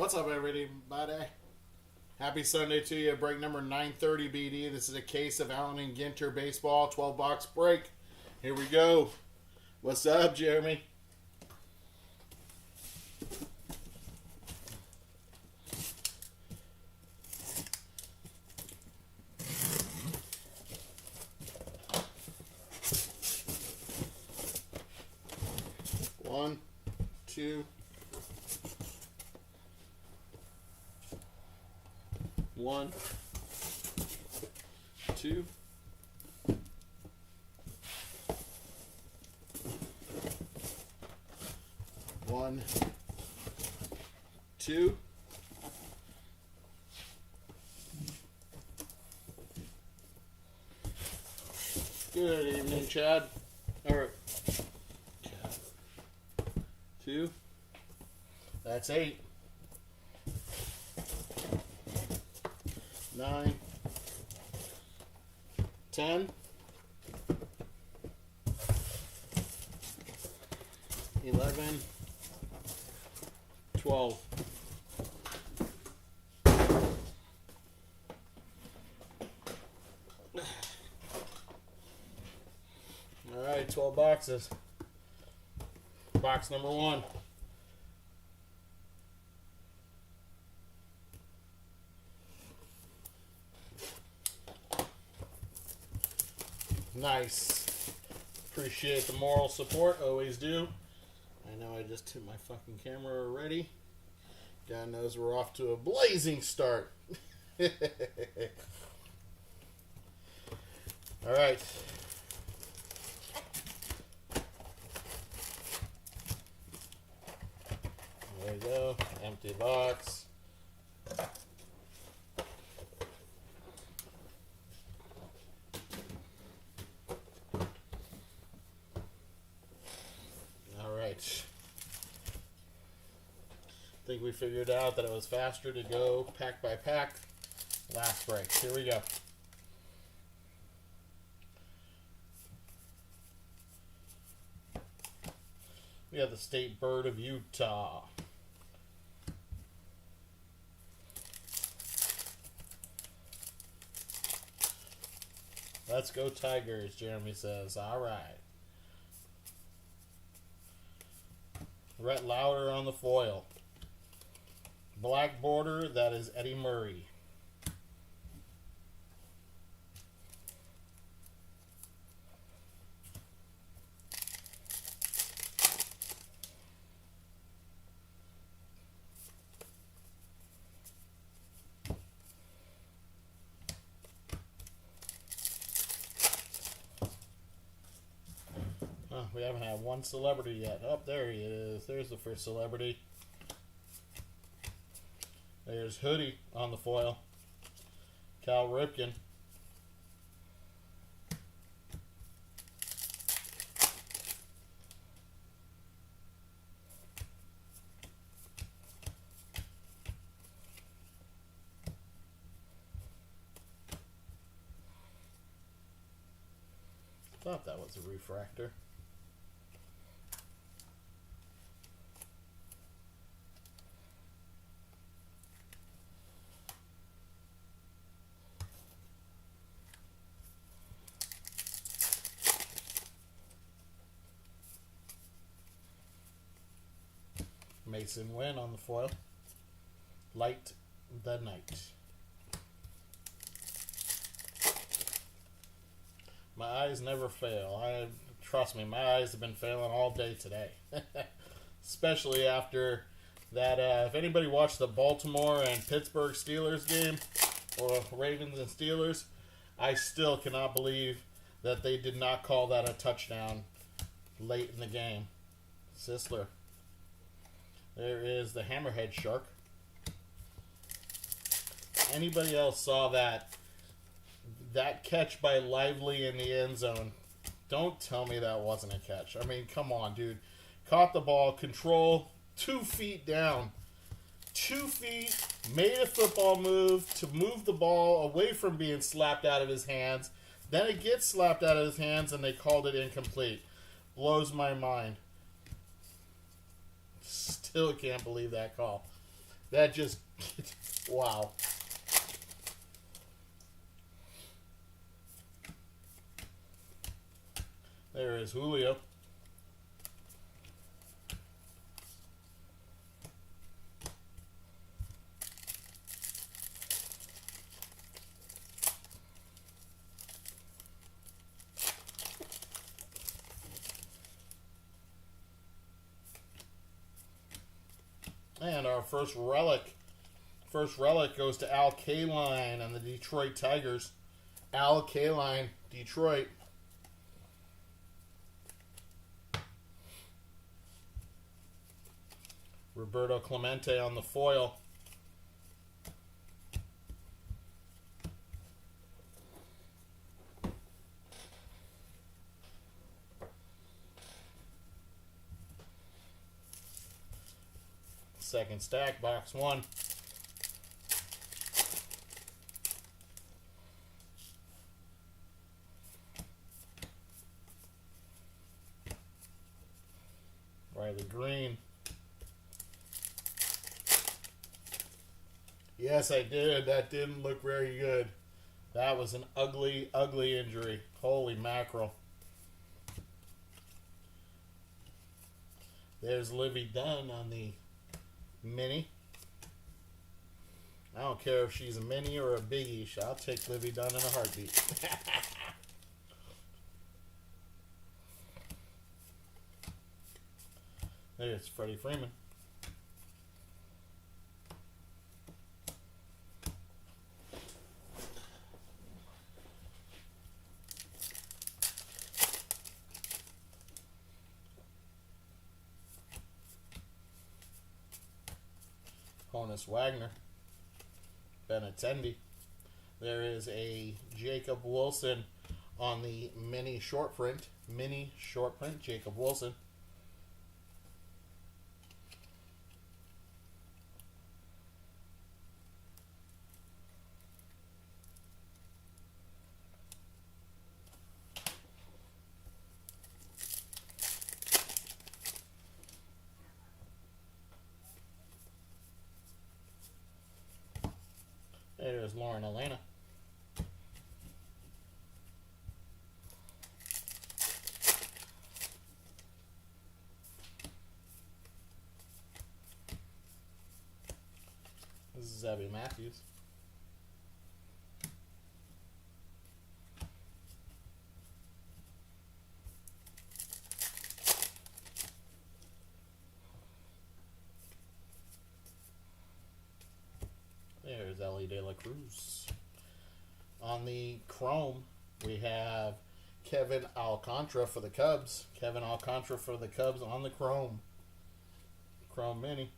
What's up, everybody? Happy Sunday to you. Break number 930 BD. This is a case of Allen and Ginter baseball, 12-box break. Here we go. What's up, Jeremy? One, two. One, two, one, two, good evening, Chad. All right, two, that's 8. 9, 10, 11, 12. All right, 12 boxes. Box number 1. Nice. Appreciate the moral support. Always do. I know I just hit my fucking camera already. God knows we're off to a blazing start. All right. There we go. Empty box. I think we figured out that it was faster to go pack by pack. Last break. Here we go. We have the state bird of Utah. Let's go Tigers, Jeremy says. All right. Rhett Lauder on the foil. Black border, that is Eddie Murray. Oh, we haven't had one celebrity yet. Oh, there he is. There's the first celebrity. There's Hoodie on the foil. Cal Ripken. Thought that was a refractor. Mason Wynn on the foil. Light the Night. My eyes never fail. Trust me, my eyes have been failing all day today. Especially after that, if anybody watched the Baltimore and Pittsburgh Steelers game, or Ravens and Steelers, I still cannot believe that they did not call that a touchdown late in the game. Sisler. There is the Hammerhead Shark. Anybody else saw that catch by Lively in the end zone? Don't tell me that wasn't a catch. I mean, come on, dude. Caught the ball, control, 2 feet down. 2 feet, made a football move to move the ball away from being slapped out of his hands. Then it gets slapped out of his hands and they called it incomplete. Blows my mind. Still can't believe that call. That just, wow. There is Julio. And our first relic goes to Al Kaline and the Detroit Tigers. Al Kaline, Detroit. Roberto Clemente on the foil. Second stack, box 1. Riley Green. Yes, I did. That didn't look very good. That was an ugly, ugly injury. Holy mackerel. There's Livy Dunn on the mini. I don't care if she's a mini or a biggie. I'll take Livy Dunn in a heartbeat. There's Freddie Freeman. Honus Wagner. Benintendi. There is a Jacob Wilson on the mini short print. Mini short print, Jacob Wilson. There's Lauren Elena. This is Abby Matthews. There's Ellie De La Cruz. On the chrome, we have Kevin Alcantara for the Cubs. Kevin Alcantara for the Cubs on the chrome. Chrome mini.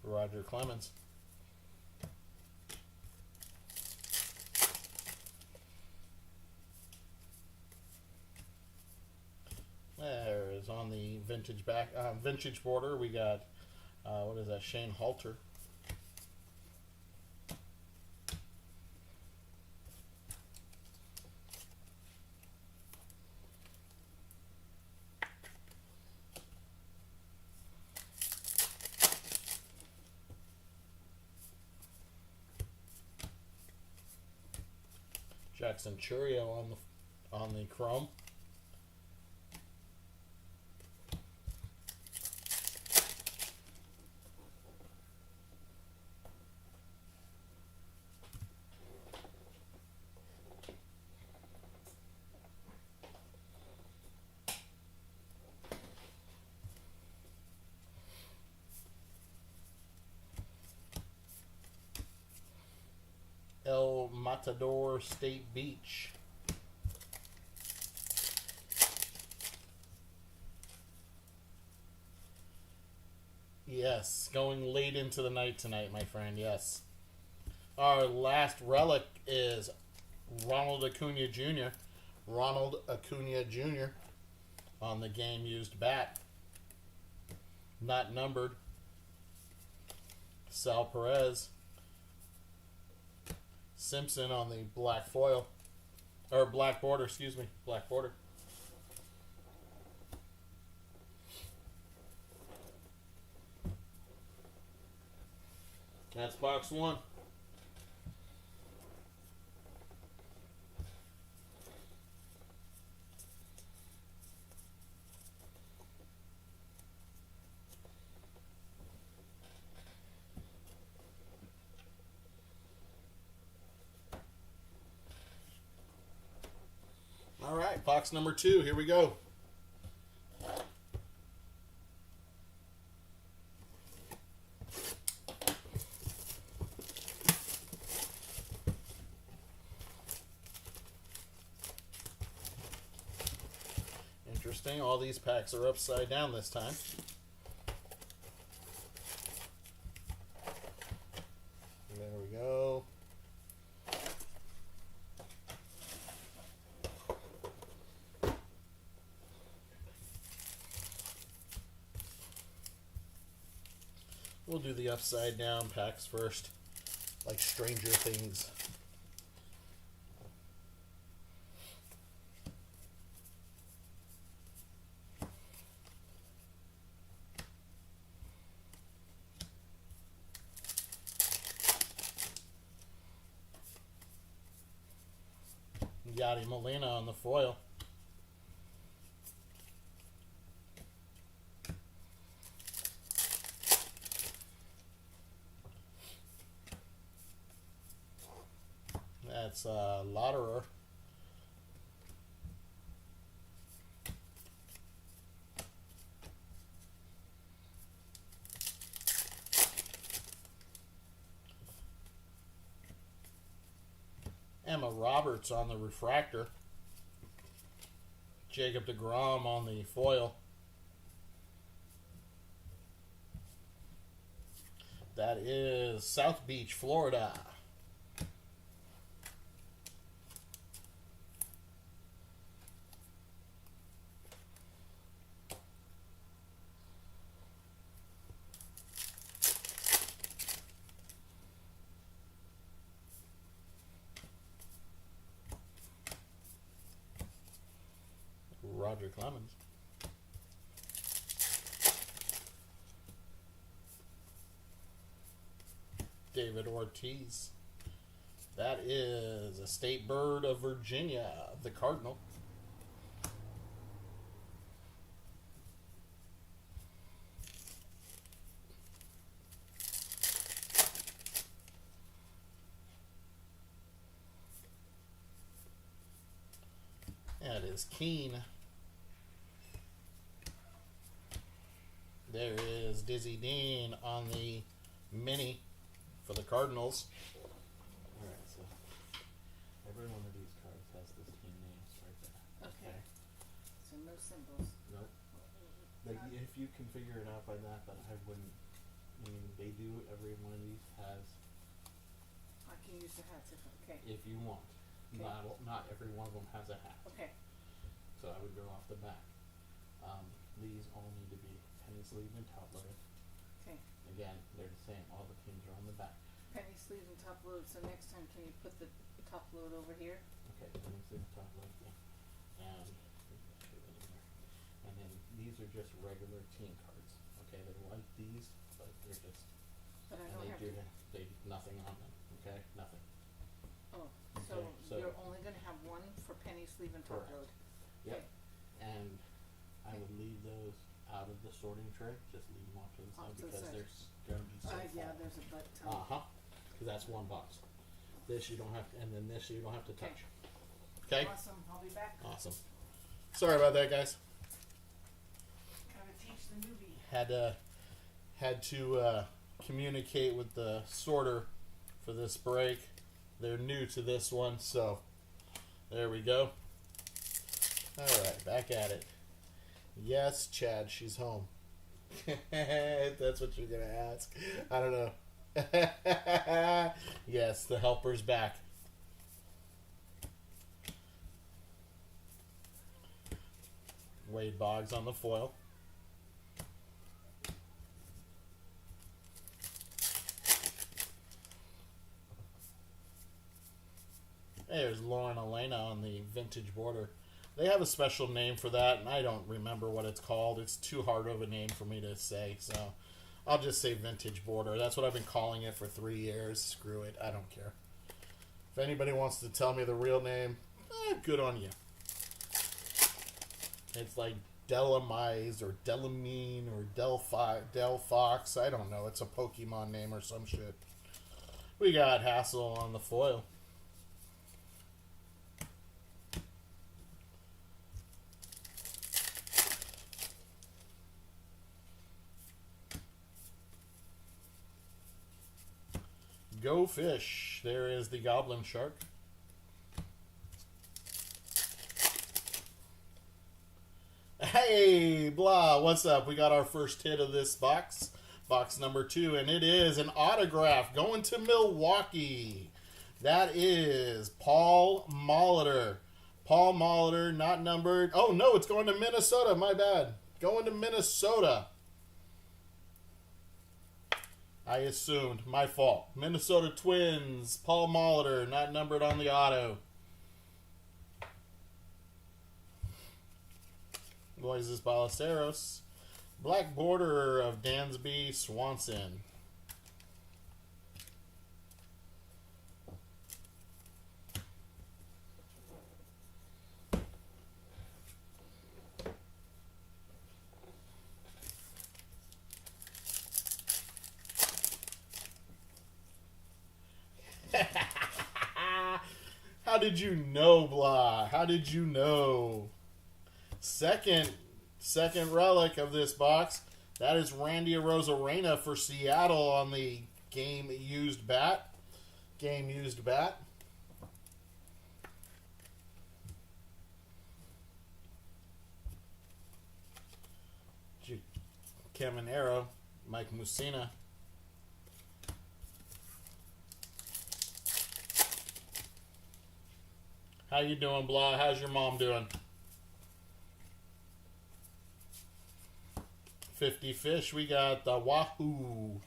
Roger Clemens. There is on the vintage border. We got what is that? Shane Halter. Jackson Churio on the chrome. El Matador State Beach. Yes, going late into the night tonight, my friend, yes. Our last relic is Ronald Acuna Jr. Ronald Acuna Jr. on the game used bat. Not numbered. Sal Perez. Simpson on the black foil. Or black border, excuse me. Black border. That's box one. All right, box number two. Here we go. Interesting. All these packs are upside down this time. There we go. We'll do the upside down packs first, like Stranger Things. Yadi Molina on the foil. That's Lotterer. Emma Roberts on the refractor. Jacob deGrom on the foil. That is South Beach, Florida. Roger Clemens. David Ortiz. That is a state bird of Virginia, the Cardinal. That is Keene. There is Dizzy Dean on the mini for the Cardinals. Alright, so every one of these cards has this team names right there. Okay. So no symbols. Nope. Like, if you can figure it out by that, but I wouldn't. I mean, they do. Every one of these has. I can use the hats if okay. If you want. Okay. Not every one of them has a hat. Okay. So I would go off the back. These all need to be penny sleeve and top loaded. Okay. Again, they're the same. All the teams are on the back. Penny sleeve and top load. So next time, can you put the top load over here? Okay, penny sleeve and top loaded. Yeah. And then these are just regular team cards. Okay, they're like these, but they're just. But I And don't they have do to. they nothing on them. Okay, nothing. Oh, Okay, so- you're only going to have one for penny sleeve and top Correct. load. Yep. Okay. And I would leave those out of the sorting tray. Just leave them off to the Off side to the because side. there's going to be so Yeah, full. there's a butt ton. Because that's one box. This you don't have to, and then this you don't have to Okay. touch. Okay. Awesome. I'll be back. Awesome. Sorry about that, guys. Gotta teach the newbie. Had to communicate with the sorter for this break. They're new to this one, so there we go. All right, back at it. Yes, Chad, she's home. That's what you're gonna ask. I don't know. Yes, the helper's back. Wade Boggs on the foil. There's Lauren Elena on the vintage border. They have a special name for that, and I don't remember what it's called. It's too hard of a name for me to say, so I'll just say vintage border. That's what I've been calling it for 3 years. Screw it. I don't care. If anybody wants to tell me the real name, good on you. It's like Delamize or Delamine or Del Fox. I don't know. It's a Pokemon name or some shit. We got Hassel on the foil. Go Fish. There is the Goblin Shark. Hey, blah, what's up? We got our first hit of this box. Box number 2, and it is an autograph going to Milwaukee. That is Paul Molitor. Paul Molitor, not numbered. Oh, no, it's going to Minnesota. My bad. Going to Minnesota. I assumed. My fault. Minnesota Twins. Paul Molitor, not numbered on the auto. Moises Ballesteros. Black border of Dansby Swanson. How did you know, blah? How did you know? Second relic of this box. That is Randy Arozarena for Seattle on the game used bat. Game used bat. Caminero, Mike Mussina. How you doing, blah? How's your mom doing? 50 fish. We got the Wahoo.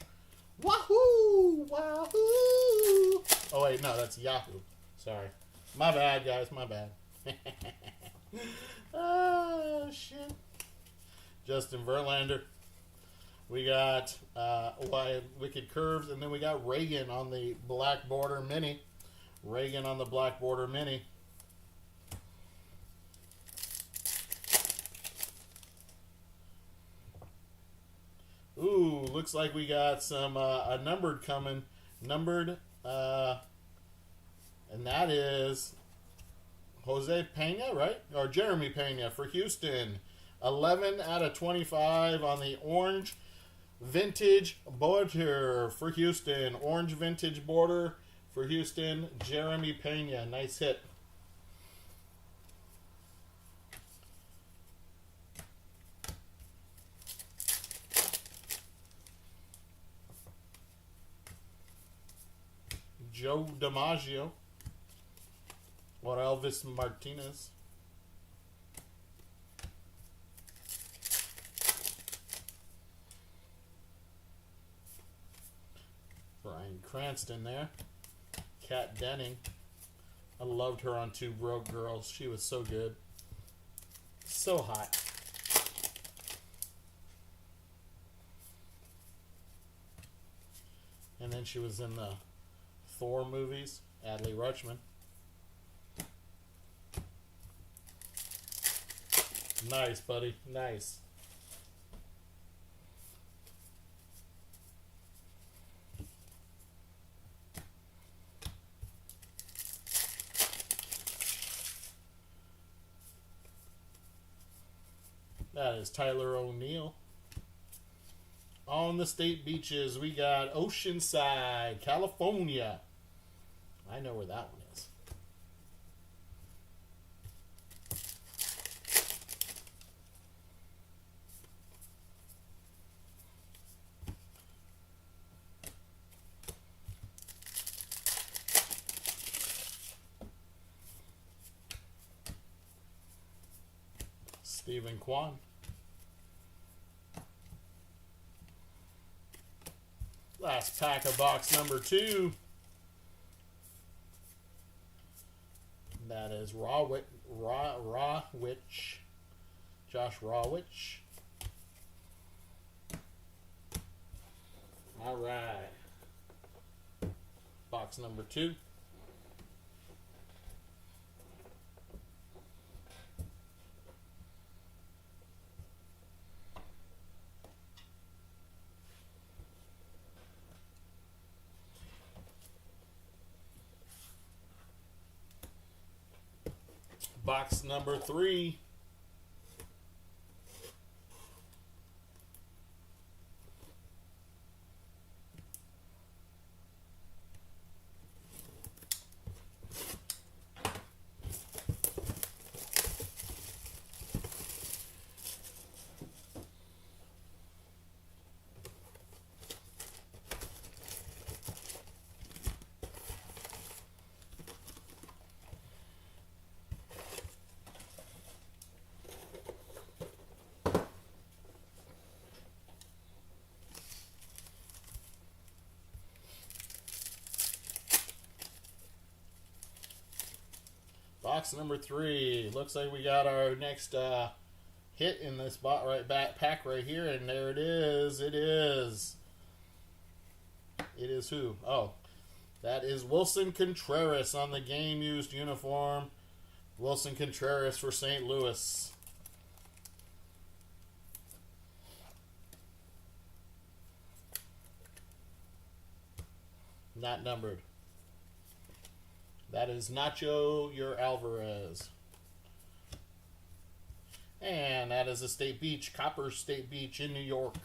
Wahoo! Wahoo! Oh, wait, no, that's Yahoo. Sorry. My bad, guys. My bad. Oh, shit. Justin Verlander. We got Wicked Curves, and then we got Reagan on the Black Border Mini. Reagan on the Black Border Mini. Ooh, looks like we got some a numbered coming. Numbered, and that is Jose Pena, right? Or Jeremy Pena for Houston. 11 out of 25 on the orange vintage border for Houston. Orange vintage border for Houston. Jeremy Pena. Nice hit. Joe DiMaggio or Elvis Martinez. Brian Cranston there. Kat Denning. I loved her on Two Broke Girls. She was so good. So hot. And then she was in the Thor movies. Adley Rutschman. Nice, buddy. Nice. That is Tyler O'Neill. On the state beaches, we got Oceanside, California. I know where that one is. Stephen Kwan. Last pack of box number 2. That is Rawwich. Josh Rawwich. All right. Box number 2. Box number 3. Box number 3. Looks like we got our next hit in this pack right here, and there it is. It is who? Oh, that is Wilson Contreras on the game-used uniform. Wilson Contreras for St. Louis. Not numbered. That is Nacho Alvarez. And that is a State Beach, Copper State Beach in New York.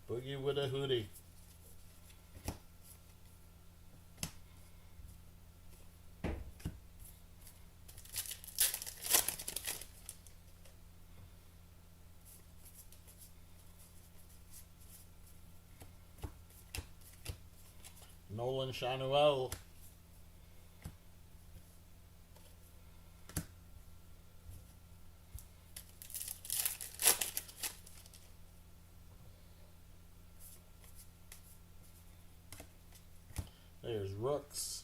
Boogie with a hoodie. Nolan Chanuel. There's Rooks.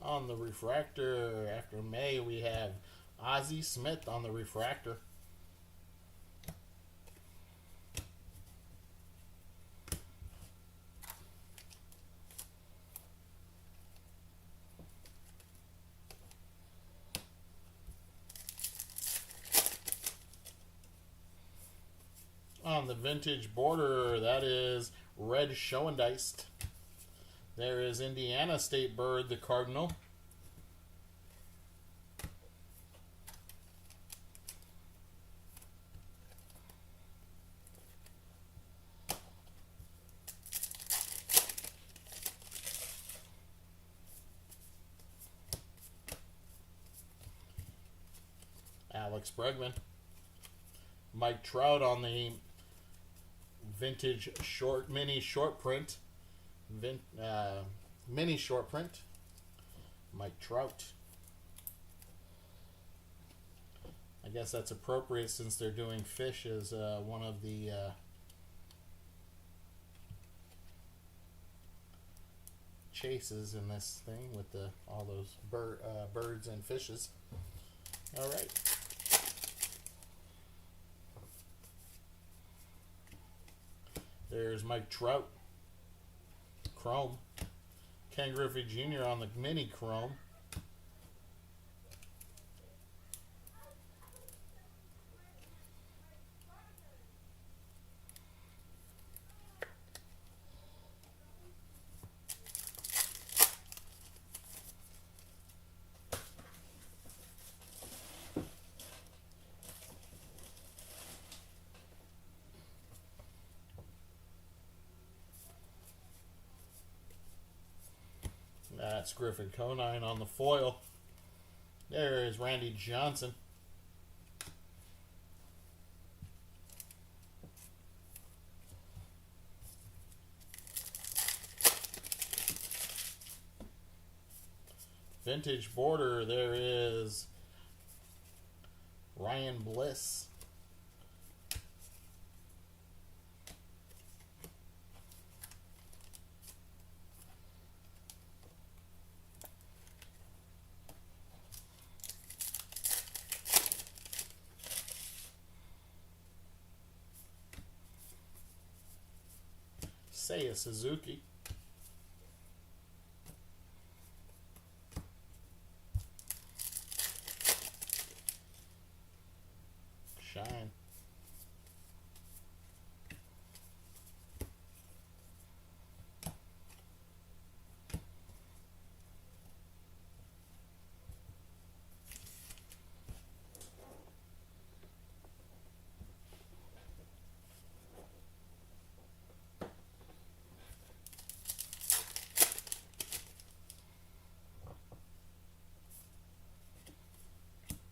On the refractor, after May, we have Ozzie Smith on the refractor. On the vintage border, that is Red Schoendeist. There is Indiana State Bird, the Cardinal. Alex Bregman. Mike Trout on the vintage mini short print. Mini short print. Mike Trout. I guess that's appropriate since they're doing fish as one of the chases in this thing with all those birds and fishes. All right. There's Mike Trout. Chrome. Ken Griffey Jr. on the mini chrome. That's Griffin Conine on the foil. There is Randy Johnson. Vintage border, there is Ryan Bliss. Seiya Suzuki. Shine.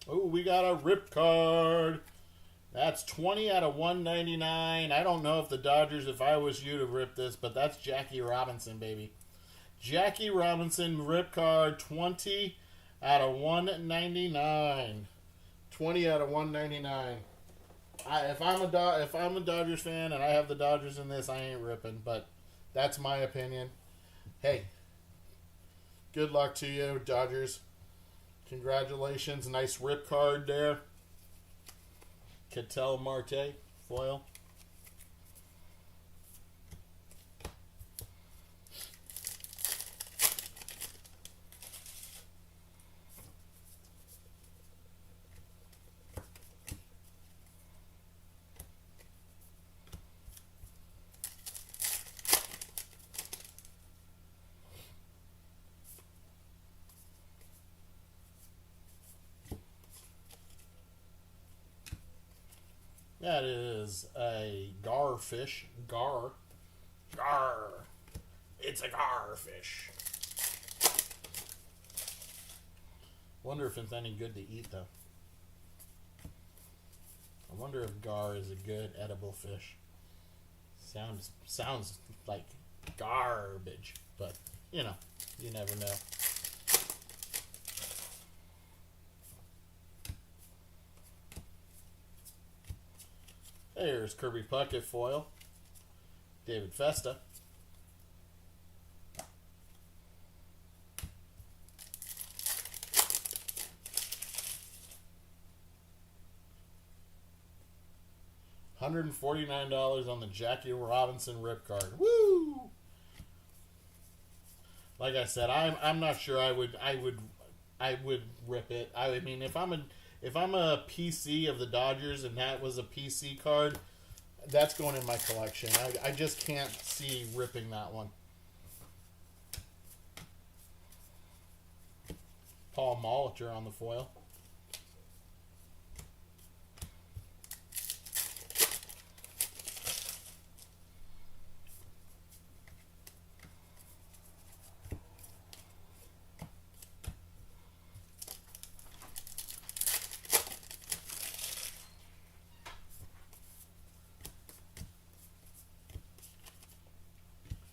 Oh, we got a rip card. That's 20 out of 199. I don't know if the Dodgers, if I was you to rip this, but that's Jackie Robinson, baby. Jackie Robinson rip card, 20 out of 199. 20 out of 199. If I'm a Dodgers fan and I have the Dodgers in this, I ain't ripping, but that's my opinion. Hey, good luck to you, Dodgers. Congratulations. Nice rip card there. Ketel Marte, foil. That is a garfish. Gar. It's a garfish. Wonder if it's any good to eat, though. I wonder if gar is a good edible fish. Sounds like garbage, but, you know, you never know. There's Kirby Puckett foil. David Festa. $149 on the Jackie Robinson rip card. Woo! Like I said, I'm not sure I would rip it. I mean, if I'm a PC of the Dodgers and that was a PC card, that's going in my collection. I just can't see ripping that one. Paul Molitor on the foil.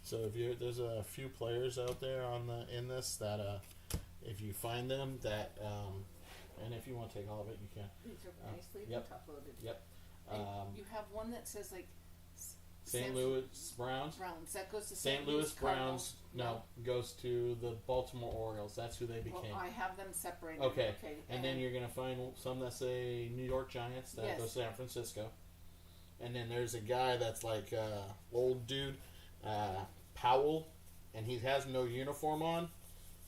So there's a few players out there in this that if you find them that and if you want to take all of it, you can. These are nicely Yep. top loaded. Yep. You have one that says like St. Louis Browns. That goes to St. Louis Browns. No, goes to the Baltimore Orioles. That's who they became. Well, I have them separated. Okay. And then you're gonna find some that say New York Giants. That Yes. goes to San Francisco. And then there's a guy that's like old dude, Powell, and he has no uniform on.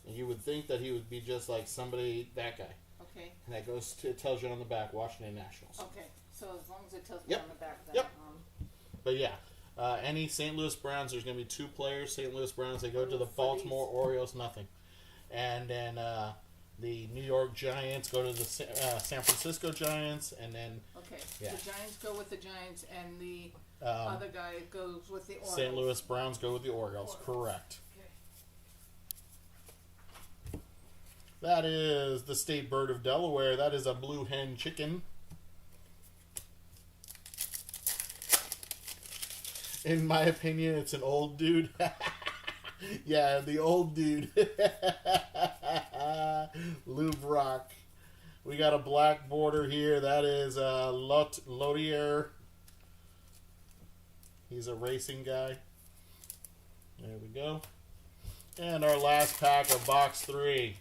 And you would think that he would be just like somebody, that guy. Okay. And that goes to, it tells you on the back, Washington Nationals. Okay. So as long as it tells me Yep. on the back of that. Yep. But yeah, any St. Louis Browns, there's going to be two players. St. Louis Browns, they go to the Baltimore Orioles, nothing. And then the New York Giants go to the San Francisco Giants, and then Okay. Yeah. The Giants go with the Giants, and the other guy goes with the Orioles. St. Louis Browns go with the Orioles. Correct. Okay. That is the state bird of Delaware. That is a blue hen chicken. In my opinion, it's an old dude. Yeah, the old dude. Lou Brock. We got a black border here. That is Lotier. He's a racing guy. There we go. And our last pack of box 3.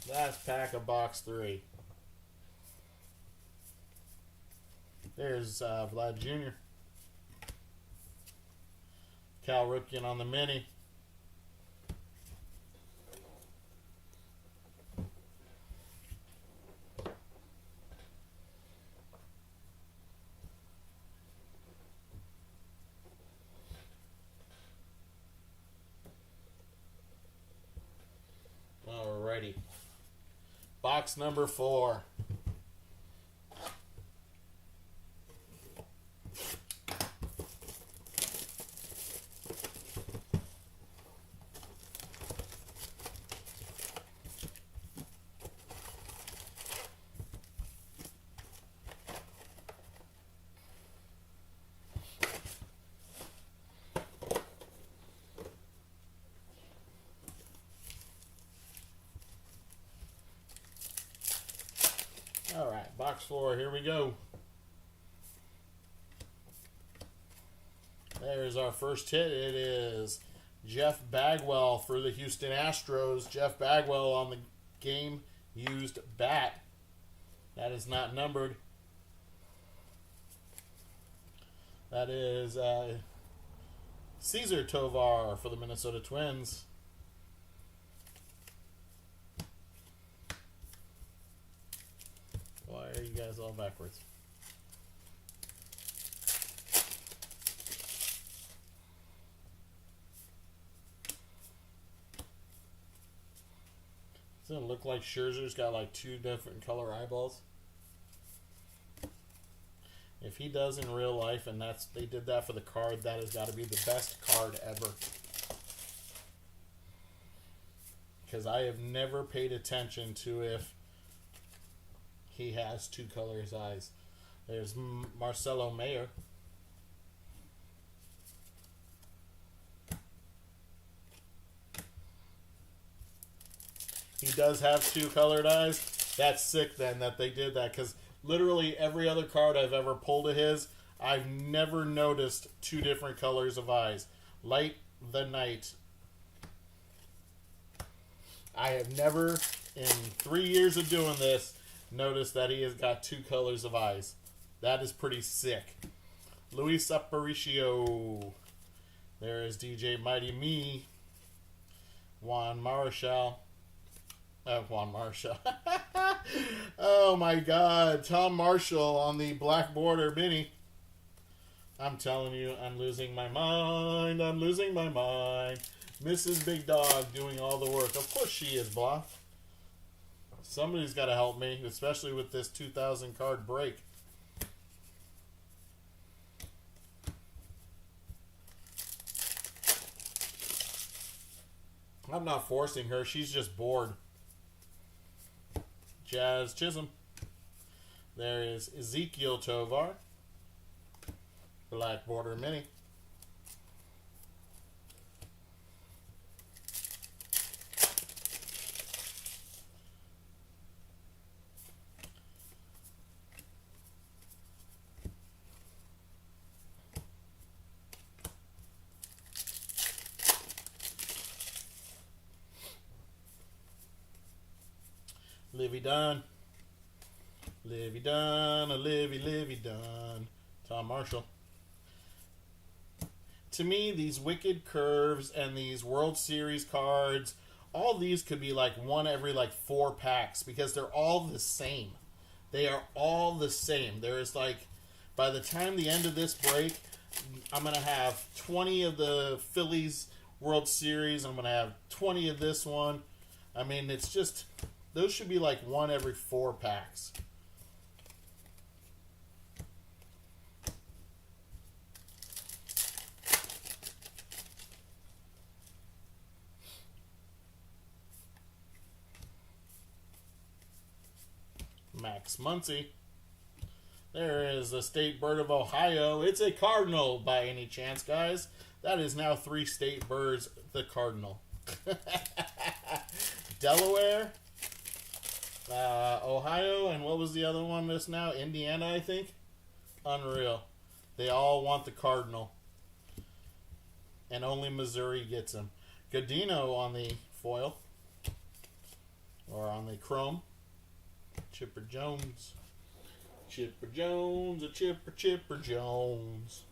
Last pack of box 3. There's Vlad Jr. Cal Ripken on the mini. Alrighty. Box number 4. Alright, box 4, here we go. There's our first hit. It is Jeff Bagwell for the Houston Astros. Jeff Bagwell on the game-used bat. That is not numbered. That is Cesar Tovar for the Minnesota Twins. Why are you guys all backwards? Doesn't it look like Scherzer's got like 2 different color eyeballs? If he does in real life, and they did that for the card, that has got to be the best card ever. Because I have never paid attention to if he has 2 colors eyes. There's Marcelo Mayer. He does have 2 colored eyes. That's sick then that they did that, because literally every other card I've ever pulled of his, I've never noticed 2 different colors of eyes. Light the Night. I have never, in 3 years of doing this, noticed that he has got 2 colors of eyes. That is pretty sick. Luis Aparicio. There is DJ Mighty Me. Juan Marshall. Oh my God. Tom Marshall on the black border mini. I'm telling you, I'm losing my mind. I'm losing my mind. Mrs. Big Dog doing all the work. Of course she is, blah. Somebody's got to help me, especially with this 2,000 card break. I'm not forcing her. She's just bored. Jazz Chisholm. There is Ezekiel Tovar. Black border mini. Livy Dunn. Livy Dunn, a Livy Dunn. Tom Marshall. To me, these Wicked Curves and these World Series cards, all these could be like one every like 4 packs because they're all the same. They are all the same. There is like, by the time the end of this break, I'm going to have 20 of the Phillies World Series. I'm going to have 20 of this one. I mean, it's just... Those should be like one every 4 packs. Max Muncy. There is the state bird of Ohio. It's a cardinal by any chance, guys. That is now 3 state birds, the cardinal. Delaware. Ohio, and what was the other one just now? Indiana, I think. Unreal. They all want the Cardinal. And only Missouri gets him. Godino on the foil. Or on the chrome. Chipper Jones. Chipper Jones, a Chipper Jones.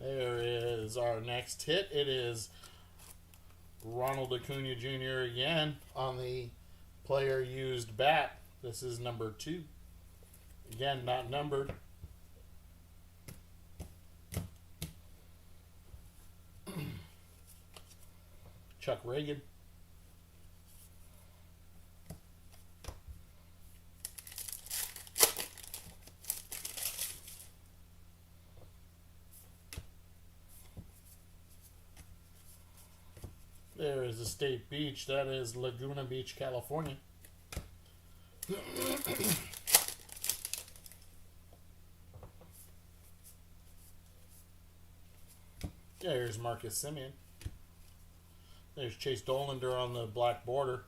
There is our next hit. It is Ronald Acuna Jr. again on the player used bat. This is number 2. Again, not numbered. Chuck Reagan. There is a state beach. That is Laguna Beach, California. There's Marcus Semien. There's Chase Dollander on the black border.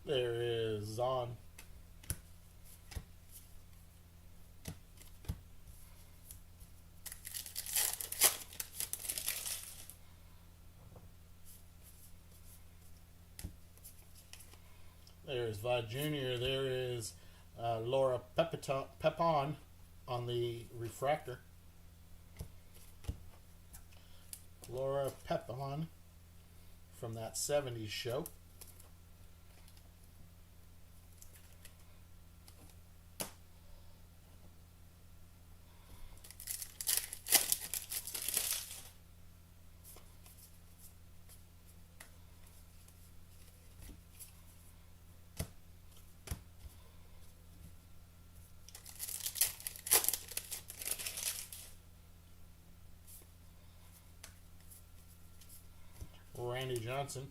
There is Zahn. There's Vi Jr. There is Laura Pepon on the refractor. Laura Pepon from that 70s show. Randy Johnson.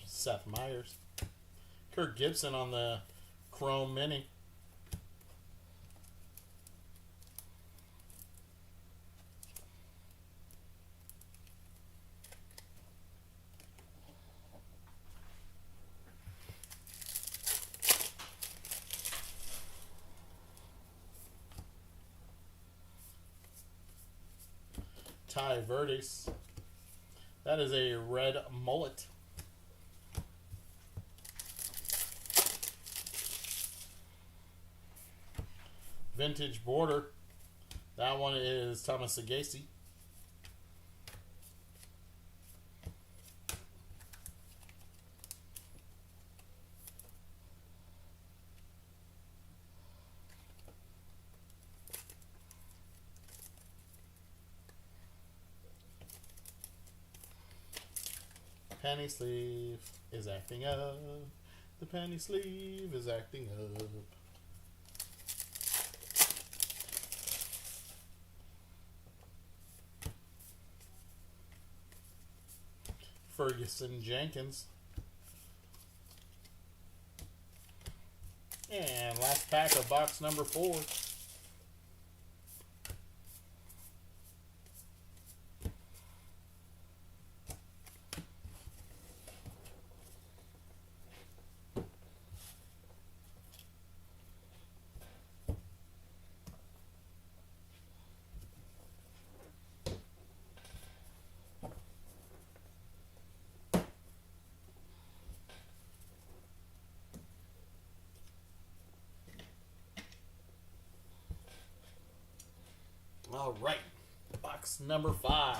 Seth Meyers. Kirk Gibson on the Chrome Mini. Ty Verdes. That is a red mullet. Vintage border. That one is Thomas Sagasi. Penny sleeve is acting up. The penny sleeve is acting up. Ferguson Jenkins. And last pack of box number 4. All right, box number 5.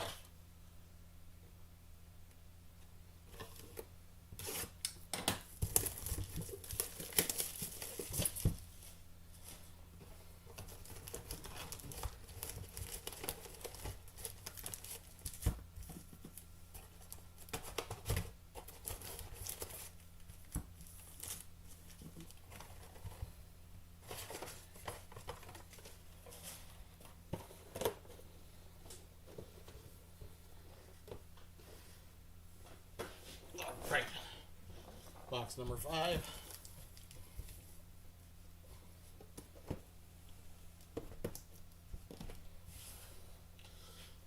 box number 5.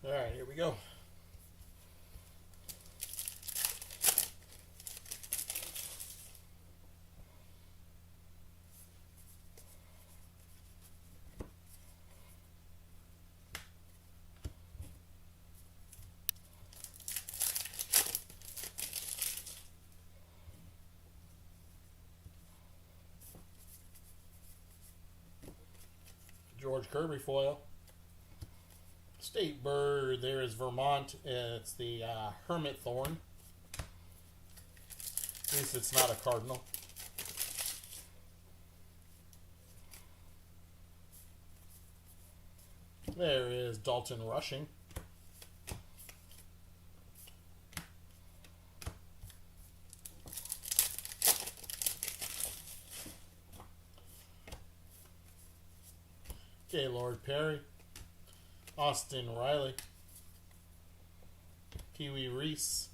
All right, here we go. George Kirby foil. State bird, there is Vermont. It's the hermit thorn. At least it's not a cardinal. There is Dalton Rushing. Gaylord Perry. Austin Riley. Pee Wee Reese.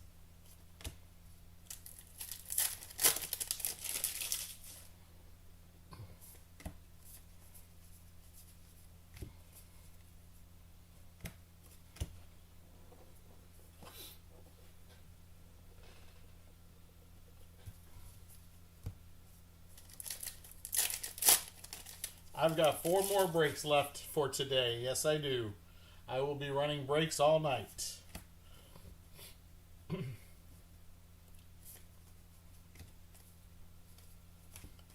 I've got 4 more breaks left for today. Yes, I do. I will be running breaks all night.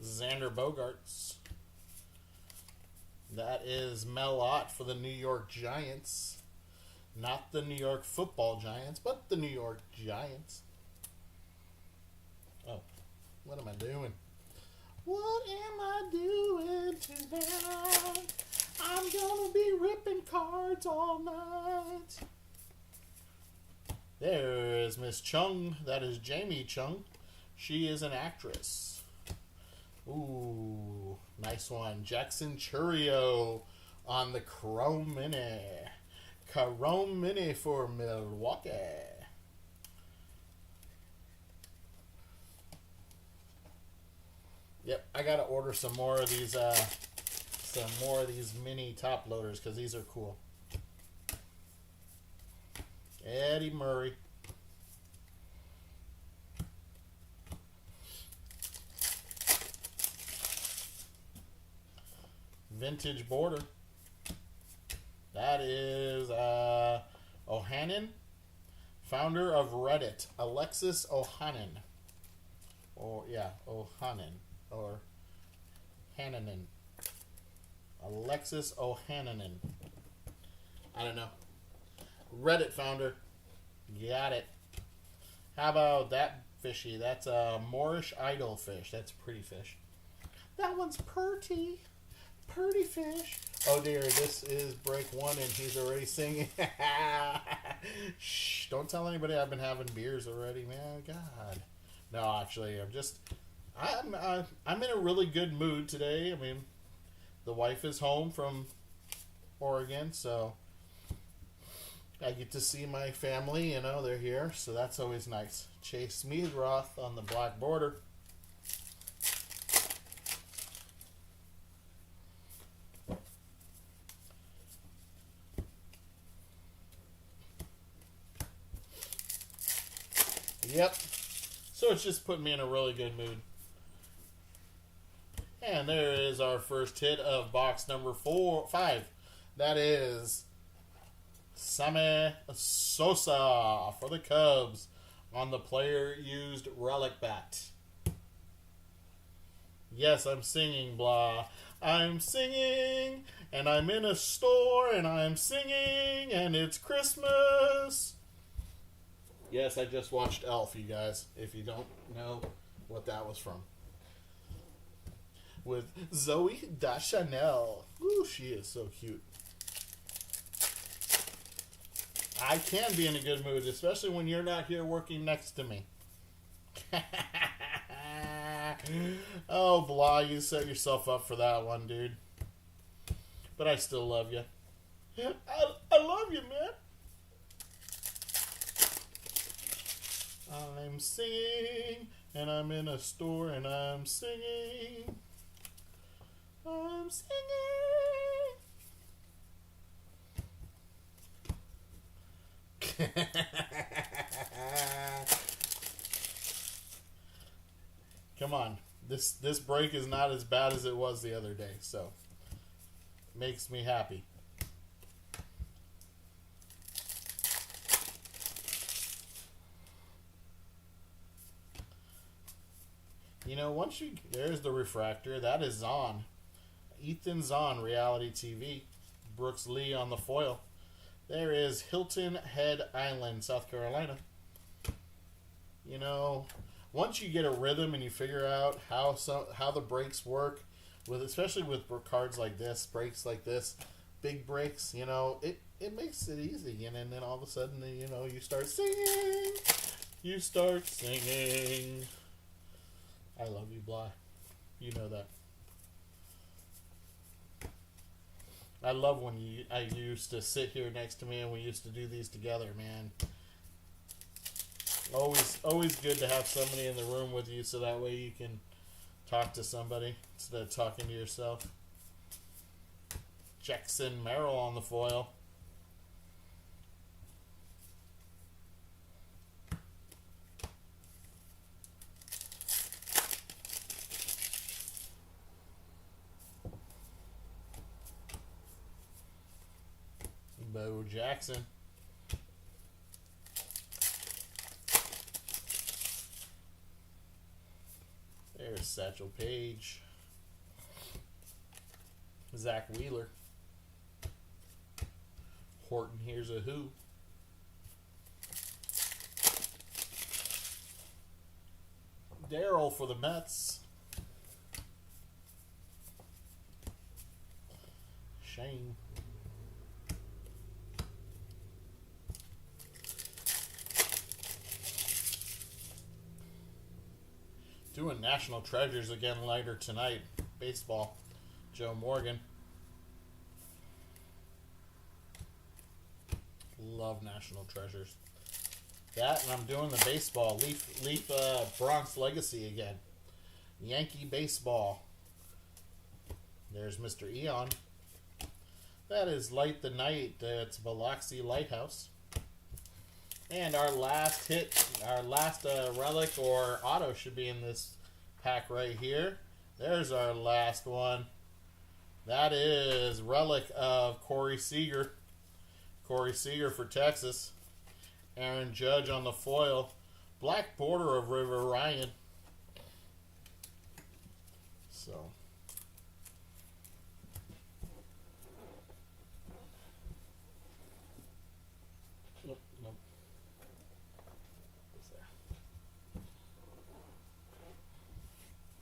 Xander Bogaerts. That is Mel Ott for the New York Giants. Not the New York Football Giants, but the New York Giants. Oh, what am I doing? What am I doing tonight? I'm gonna be ripping cards all night. There is Miss Chung. That is Jamie Chung. She is an actress. Ooh, nice one. Jackson Churio on the Chrome Mini. Chrome Mini for Milwaukee. Yep, I gotta order some more of these mini top loaders because these are cool. Eddie Murray. Vintage border. That is Ohanen, founder of Reddit, Alexis Ohanen. Or yeah, Ohanen or Hananen. Alexis Ohananen. I don't know. Reddit founder. Got it. How about that fishy? That's a Moorish idol fish. That's a pretty fish. That one's purty. Purty fish. Oh dear, this is break 1 and he's already singing. Shh, don't tell anybody I've been having beers already, man. God. No, actually, I'm in a really good mood today. I mean, the wife is home from Oregon, so I get to see my family, you know, they're here, so that's always nice. Chase Meadroth on the black border. Yep. So it's just putting me in a really good mood. And there is our first hit of box number 5. That is Sammy Sosa for the Cubs on the player-used relic bat. Yes, I'm singing, blah. I'm singing, and I'm in a store, and I'm singing, and it's Christmas. Yes, I just watched Elf, you guys, if you don't know what that was from. With Zoe Deschanel. Ooh, she is so cute. I can be in a good mood, especially when you're not here working next to me. Oh, blah, you set yourself up for that one, dude. But I still love you. I love you, man. I'm I'm singing, and I'm in a store, and I'm singing. I'm singing. Come on. This break is not as bad as it was the other day, so makes me happy. You know, there's the refractor. That is Zahn. Ethan Zahn, reality TV. Brooks Lee on the foil. There is Hilton Head Island, South Carolina. You know, once you get a rhythm and you figure out how the breaks work, especially with cards like this, breaks like this, big breaks, you know, it makes it easy. And then all of a sudden, you know, you start singing. You start singing. I love you, Bly. You know that. I love when I used to sit here next to me and we used to do these together, man. Always good to have somebody in the room with you so that way you can talk to somebody instead of talking to yourself. Jackson Merrill on the foil. Bo Jackson. There's Satchel Paige. Zach Wheeler. Horton Here's a Who. Darryl for the Mets. Shane. Doing National Treasures again later tonight. Baseball. Joe Morgan. Love National Treasures. That, and I'm doing the baseball. Leaf Bronx Legacy again. Yankee Baseball. There's Mr. Eon. That is Light the Night. It's Biloxi Lighthouse. And our last relic or auto should be in this pack right here. There's our last one. That is relic of Corey Seager. Corey Seager for Texas. Aaron Judge on the foil. Black border of River Ryan. So. Nope.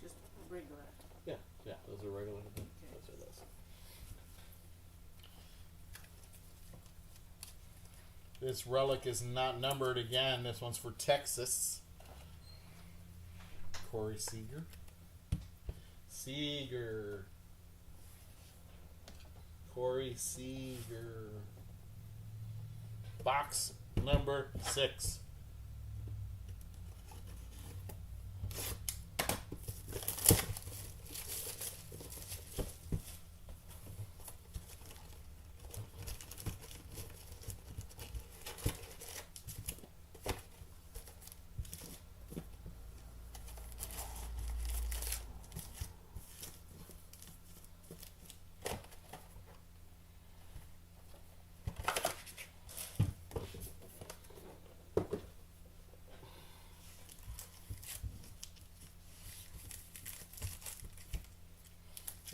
Just regular. Yeah, those are regular. Those are those. This relic is not numbered again. This one's for Texas. Corey Seager. Corey Seager. Box number 6.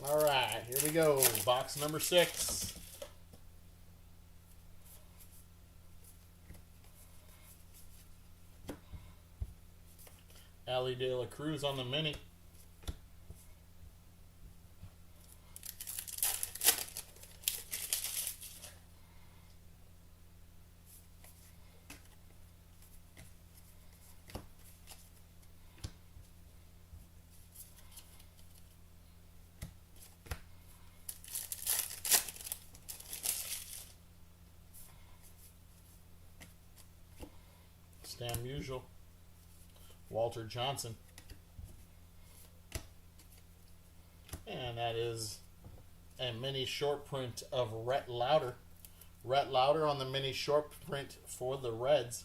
All right, here we go. Box number 6. Ali De La Cruz on the mini. Stan Musial. Walter Johnson. And that is a mini short print of Rhett Lauder. Rhett Lauder on the mini short print for the Reds.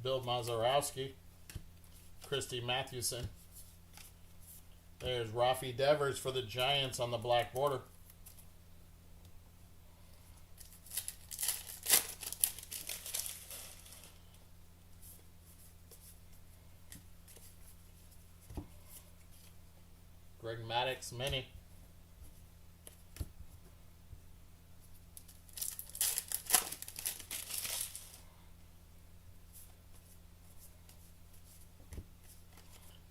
Bill Mazeroski, Christy Mathewson. There's Rafi Devers for the Giants on the black border. Greg Maddux mini.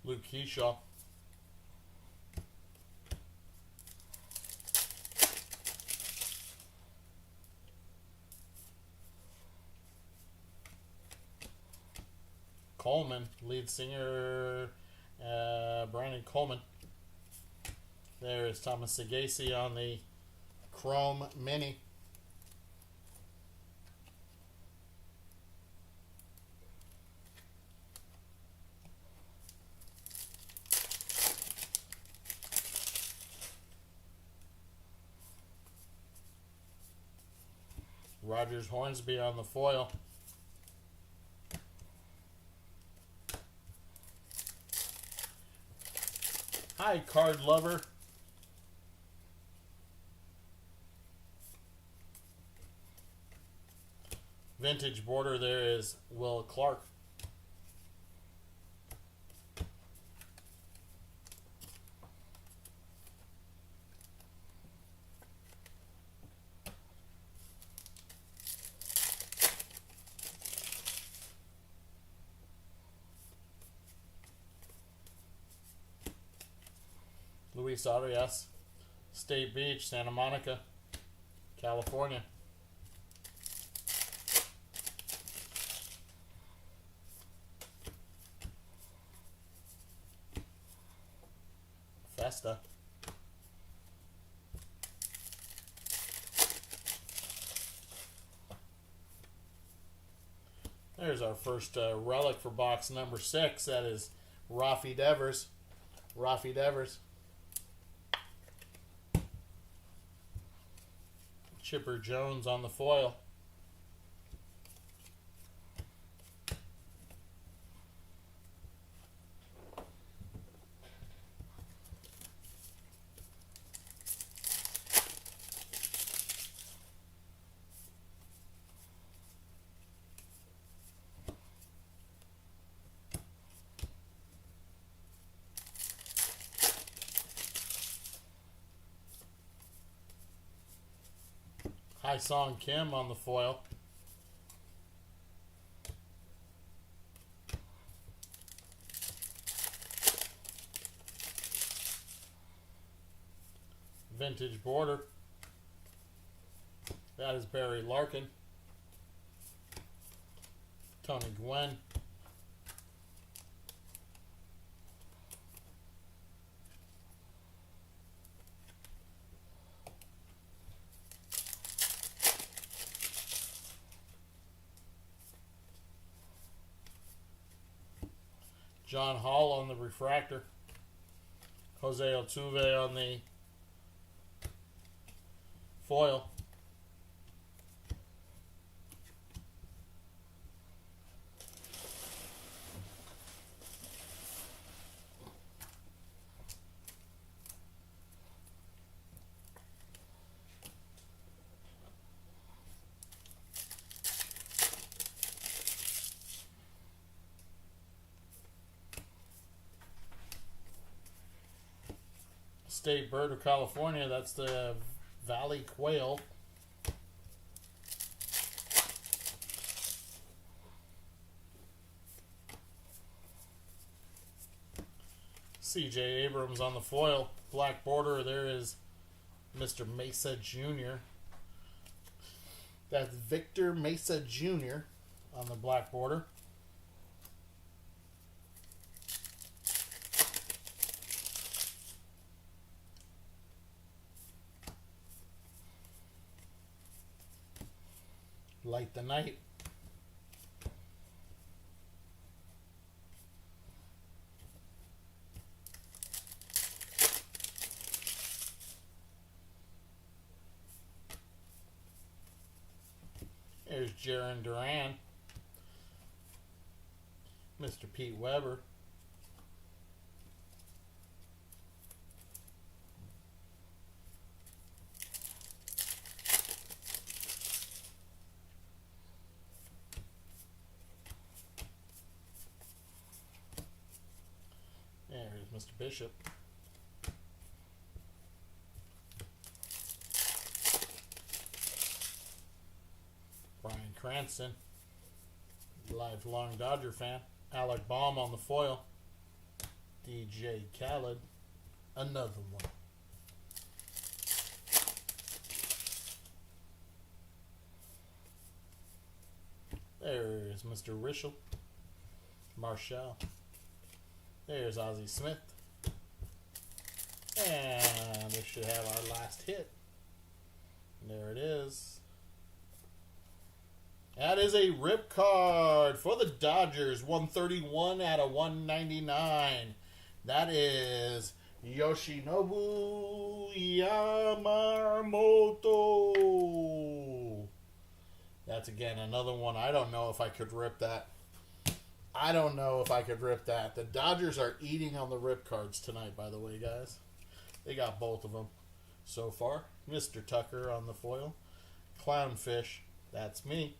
Luke Keyshaw. Coleman, lead singer Brandon Coleman. There is Thomas Sagasi on the Chrome Mini. Rogers Hornsby on the foil. Hi, card lover. Vintage border, there is Will Clark. Luis Arias, State Beach, Santa Monica, California. Festa. There's our first relic for box number 6. That is Rafi Devers. Rafi Devers. Chipper Jones on the foil. Hi Song Kim on the foil. Vintage border. That is Barry Larkin. Tony Gwynn. John Hall on the refractor. Jose Altuve on the foil. State bird of California, that's the Valley Quail. C.J. Abrams on the foil. Black border, there is Mr. Mesa Jr. That's Victor Mesa Jr. on the black border. Light the night. There's Jaron Duran. Mr. Pete Weber. There's Mr. Bishop. Brian Cranston, lifelong Dodger fan. Alec Baum on the foil. DJ Khaled, another one. There's Mr. Rischel. Marshall. There's Ozzie Smith. And we should have our last hit. There it is. That is a rip card for the Dodgers. 131 out of 199. That is Yoshinobu Yamamoto. That's again another one. I don't know if I could rip that. The Dodgers are eating on the rip cards tonight, by the way, guys. They got both of them so far. Mr. Tucker on the foil. Clownfish, that's me.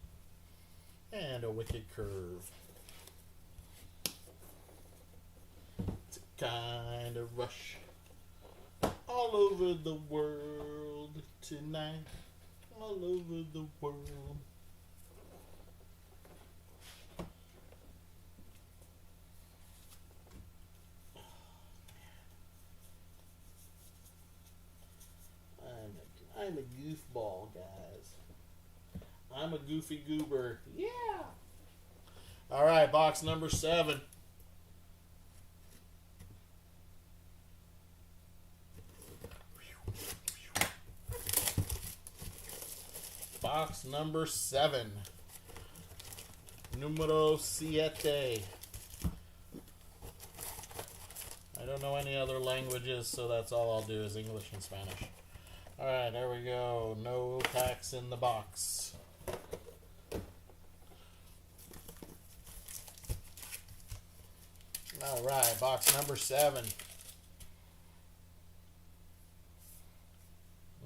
And a wicked curve. It's a kind of rush all over the world tonight. All over the world. I'm a goofball, guys. I'm a goofy goober. Yeah. All right, box number 7. Box number 7. Numero 7. I don't know any other languages, so that's all I'll do is English and Spanish. Alright, there we go. No packs in the box. Alright, box number 7.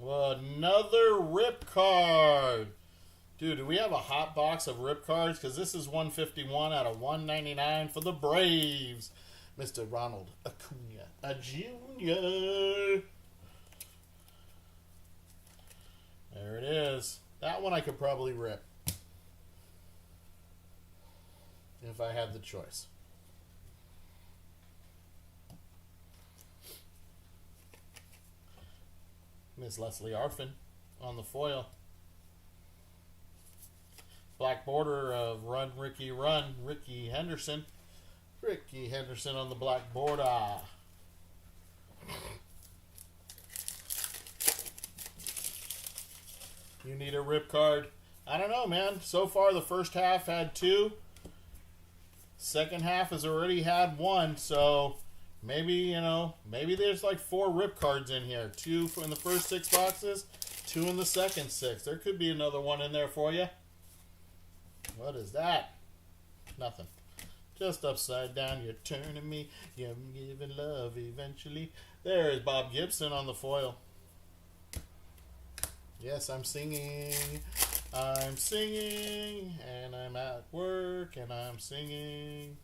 Well, another rip card. Dude, do we have a hot box of rip cards? Because this is 151 out of 199 for the Braves. Mr. Ronald Acuna, a junior. There it is. That one I could probably rip. If I had the choice. Miss Leslie Arfin on the foil. Black border of Run, Ricky, Run. Ricky Henderson. Ricky Henderson on the black border. You need a rip card? I don't know, man. So far, the first half had 2. Second half has already had 1. So maybe, maybe there's like 4 rip cards in here. 2 in the first 6 boxes, 2 in the second 6. There could be another one in there for you. What is that? Nothing. Just upside down, you're turning me. You're giving love eventually. There is Bob Gibson on the foil. Yes, I'm singing. I'm singing. And I'm at work and I'm singing.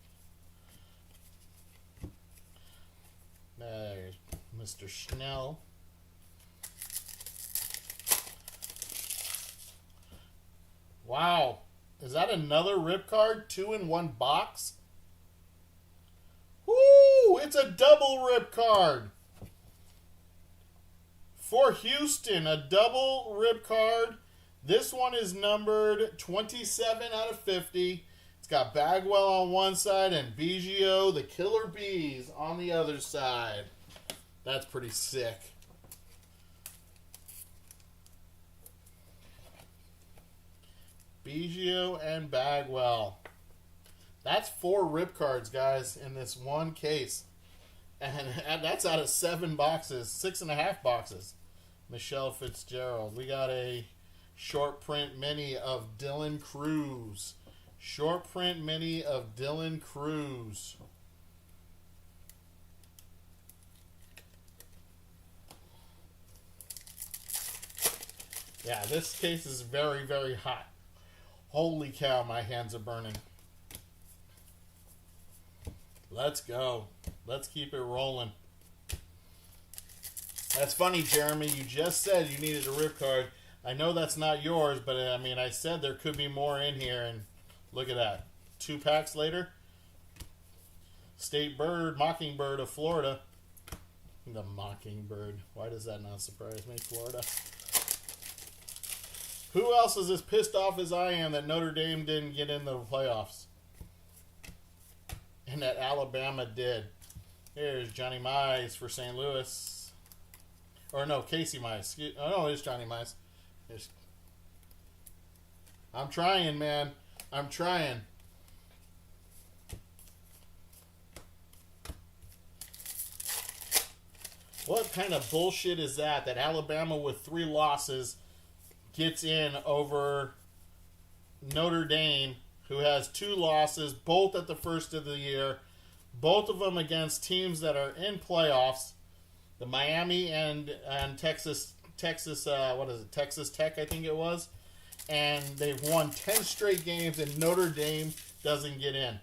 There's Mr. Schnell. Wow. Is that another rip card? 2 in 1 box? Woo! It's a double rip card. For Houston, a double rip card. This one is numbered 27 out of 50. It's got Bagwell on one side and Biggio, the Killer Bees, on the other side. That's pretty sick. Biggio and Bagwell. That's 4 rip cards, guys, in this one case. And that's out of 7 boxes, 6.5 boxes. Michelle Fitzgerald. We got a short print mini of Dylan Cruz. Short print mini of Dylan Cruz. Yeah, this case is very, very hot. Holy cow, my hands are burning. Let's go. Let's keep it rolling. That's funny, Jeremy. You just said you needed a rip card. I know that's not yours, but I mean, I said there could be more in here, and look at that. 2 packs later. State Bird, Mockingbird of Florida. The Mockingbird. Why does that not surprise me? Florida. Who else is as pissed off as I am that Notre Dame didn't get in the playoffs? And that Alabama did. Here's Johnny Mize for St. Louis. Or no, Casey Mize. Oh no, it's Johnny Mize. I'm trying, man. I'm trying. What kind of bullshit is that? That Alabama with 3 losses gets in over Notre Dame, who has 2 losses, both at the first of the year, both of them against teams that are in playoffs, the Miami and Texas, what is it, Texas Tech, I think it was, and they've won 10 straight games, and Notre Dame doesn't get in.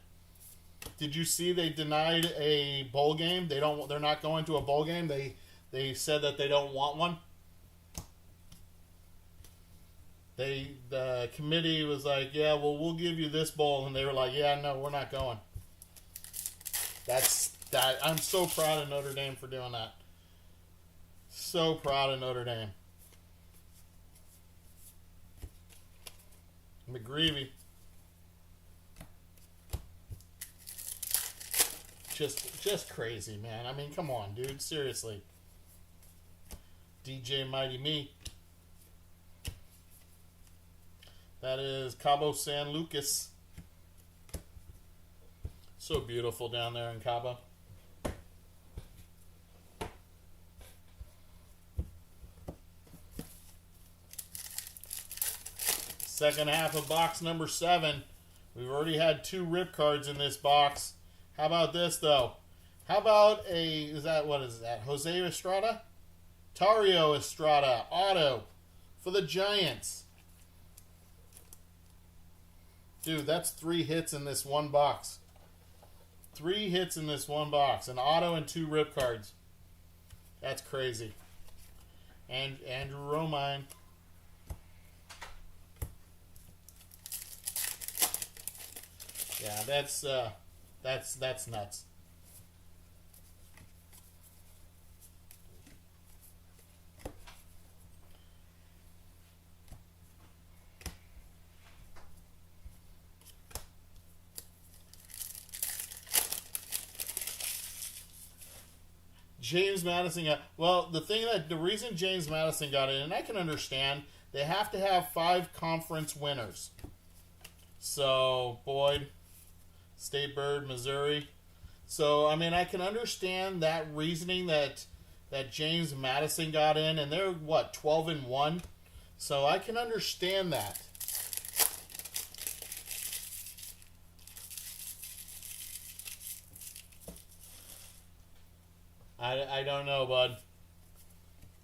Did you see they denied a bowl game? They're not going to a bowl game. They said that they don't want one. The committee was like, yeah, well, we'll give you this bowl, and they were like, yeah, no, we're not going. I'm so proud of Notre Dame for doing that. So proud of Notre Dame. McGreevy. Just crazy, man. I mean, come on, dude. Seriously. DJ Mighty Me. That is Cabo San Lucas. So beautiful down there in Cabo. Second half of box number 7. We've already had 2 rip cards in this box. How about this, though? How about what is that? Jose Estrada? Tario Estrada, auto for the Giants. Dude, that's 3 hits in this one box. 3 hits in this one box. An auto and 2 rip cards. That's crazy. And Andrew Romine. Yeah, that's nuts. James Madison got, the reason James Madison got in, and I can understand, they have to have 5 conference winners. So, Boyd, State Bird, Missouri. So, I mean, I can understand that reasoning that James Madison got in, and they're, 12-1? So, I can understand that. I don't know, bud.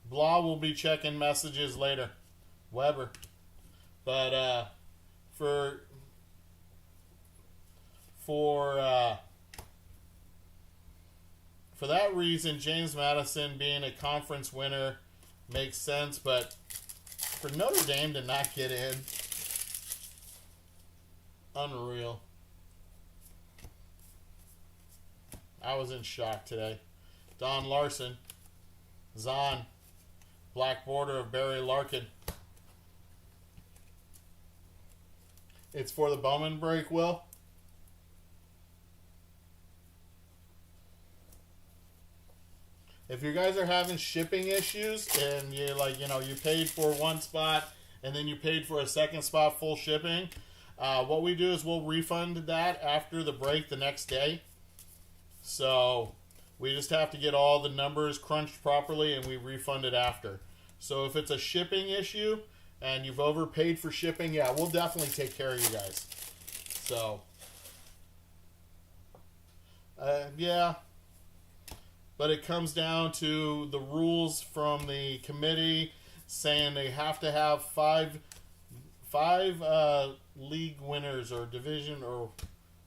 Blah will be checking messages later. Weber. But, for that reason, James Madison being a conference winner makes sense, but for Notre Dame to not get in, unreal. I was in shock today. Don Larson, Zahn, black border of Barry Larkin. It's for the Bowman break, Will. If you guys are having shipping issues and you you paid for one spot and then you paid for a second spot full shipping, what we do is we'll refund that after the break the next day. So we just have to get all the numbers crunched properly, and we refund it after. So if it's a shipping issue and you've overpaid for shipping, yeah, we'll definitely take care of you guys. So, yeah. But it comes down to the rules from the committee saying they have to have five league winners or division or